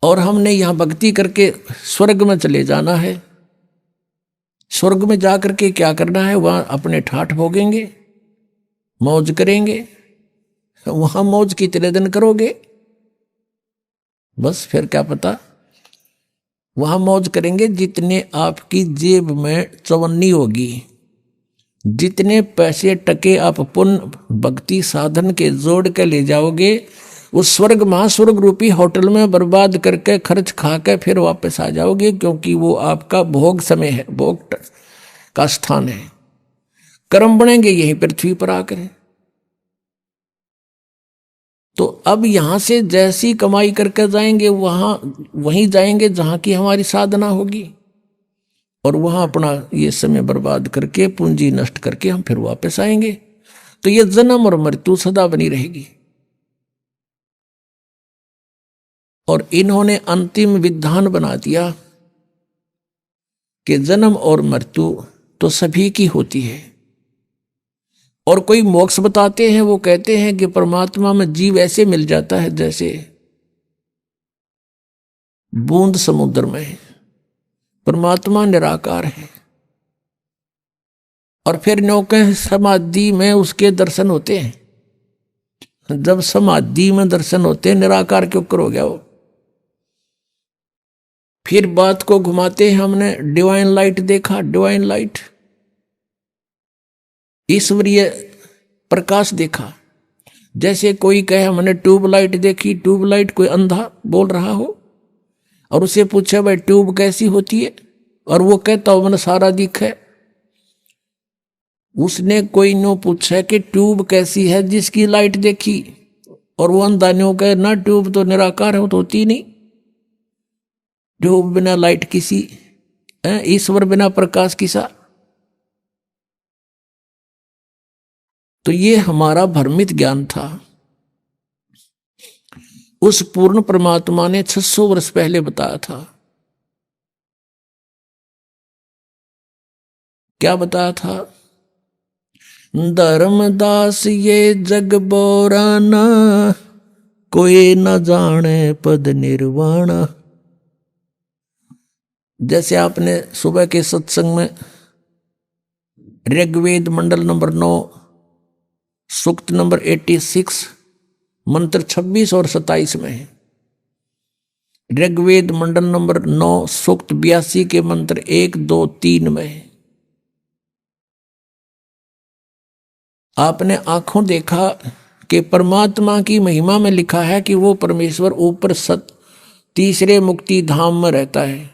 और हमने यहां भक्ति करके स्वर्ग में चले जाना है। स्वर्ग में जाकर के क्या करना है, वहां अपने ठाठ भोगेंगे, मौज करेंगे। वहां मौज कितने दिन करोगे, बस फिर क्या पता, वहां मौज करेंगे जितने आपकी जेब में चवन्नी होगी, जितने पैसे टके आप पुण्य भक्ति साधन के जोड़ के ले जाओगे, उस स्वर्ग महास्वर्ग रूपी होटल में बर्बाद करके खर्च खा के फिर वापस आ जाओगे, क्योंकि वो आपका भोग समय है, भोग का स्थान है। कर्म बनेंगे यही पृथ्वी पर आकर। तो अब यहां से जैसी कमाई करके जाएंगे वहीं जाएंगे जहां की हमारी साधना होगी, और वहां अपना ये समय बर्बाद करके पूंजी नष्ट करके हम फिर वापस आएंगे। तो ये जन्म और मृत्यु सदा बनी रहेगी। और इन्होंने अंतिम विधान बना दिया कि जन्म और मृत्यु तो सभी की होती है। और कोई मोक्ष बताते हैं, वो कहते हैं कि परमात्मा में जीव ऐसे मिल जाता है जैसे बूंद समुद्र में है, परमात्मा निराकार है। और फिर नौके समाधि में उसके दर्शन होते हैं। जब समाधि में दर्शन होते हैं, निराकार क्यों करोगे वो। फिर बात को घुमाते हैं, हमने डिवाइन लाइट देखा, डिवाइन लाइट ईश्वरीय प्रकाश देखा। जैसे कोई कहे हमने ट्यूबलाइट देखी, ट्यूबलाइट कोई अंधा बोल रहा हो और उसे पूछे भाई ट्यूब कैसी होती है, और वो कहता हो मैंने सारा दिखा। उसने कोई नो पूछा कि ट्यूब कैसी है जिसकी लाइट देखी, और वो अंधा नो कहे ना ट्यूब तो निराकार है, तो होती नहीं। ट्यूब बिना लाइट किसी, ईश्वर बिना प्रकाश किसा। तो ये हमारा भ्रमित ज्ञान था। उस पूर्ण परमात्मा ने 600 वर्ष पहले बताया था। क्या बताया था? धर्मदास ये जग बोराना, कोई न जाने पद निर्वाणा। जैसे आपने सुबह के सत्संग में ऋग्वेद मंडल नंबर 9 सूक्त नंबर 86 मंत्र 26 और 27 में है। ऋग्वेद मंडल नंबर 9 सूक्त 82 के मंत्र 1, 2, 3 में है। आपने आंखों देखा कि परमात्मा की महिमा में लिखा है कि वो परमेश्वर ऊपर तीसरे मुक्ति धाम में रहता है।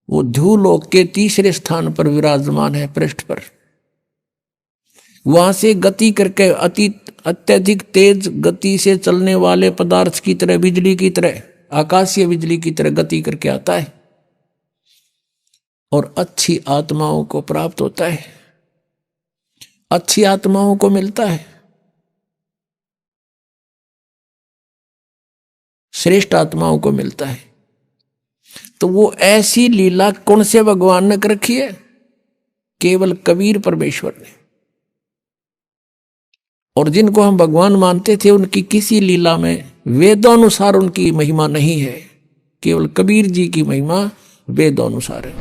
वो ध्रुवलोक के तीसरे स्थान पर विराजमान है, पृष्ठ पर। वहां से गति करके अत्यधिक तेज गति से चलने वाले पदार्थ की तरह, बिजली की तरह, आकाशीय बिजली की तरह गति करके आता है और अच्छी आत्माओं को प्राप्त होता है, अच्छी आत्माओं को मिलता है, श्रेष्ठ आत्माओं को मिलता है। तो वो ऐसी लीला कौन से भगवान ने कर रखी है? केवल कबीर परमेश्वर ने। और जिनको हम भगवान मानते थे उनकी किसी लीला में वेदानुसार उनकी महिमा नहीं है, केवल कबीर जी की महिमा वेदानुसार है।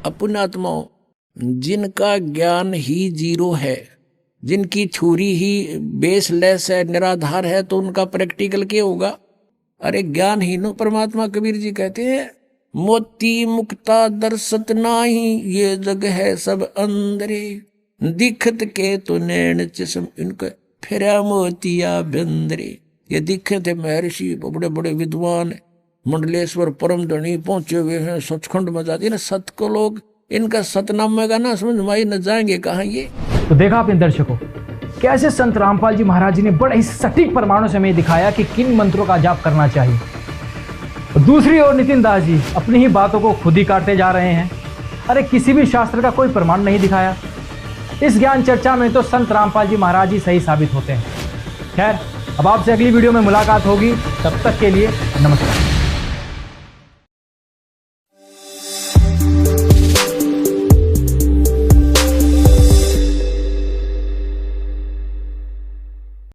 अपने आत्माओं जिनका ज्ञान ही जीरो है, जिनकी छुरी ही बेसलेस है, निराधार है, तो उनका प्रैक्टिकल क्या होगा? अरे ज्ञान ही नो परमात्मा कबीर जी कहते हैं, मोती मुक्ता दर्शत नाही, ये जग है सब अंदरे, दिखत के तो नैन चश्म इनके फिरा मोतिया बंदरे। ये दिखे थे महर्षि, बड़े बड़े विद्वान, मंडलेश्वर परम धनी पहुंचे हुए हैं, सचखंड में जाती है ना सत को लोग, इनका सतनामे का ना समझ में न जाएंगे कहाँ ये। तो देखा अपने दर्शकों, कैसे संत रामपाल जी महाराज जी ने बड़े ही सटीक प्रमाणों से हमें दिखाया कि किन मंत्रों का जाप करना चाहिए। और दूसरी ओर नितिन दास जी अपनी ही बातों को खुद ही काटते जा रहे हैं। अरे किसी भी शास्त्र का कोई प्रमाण नहीं दिखाया। इस ज्ञान चर्चा में तो संत रामपाल जी महाराज जी सही साबित होते हैं। खैर, अब आपसे अगली वीडियो में मुलाकात होगी, तब तक के लिए नमस्कार।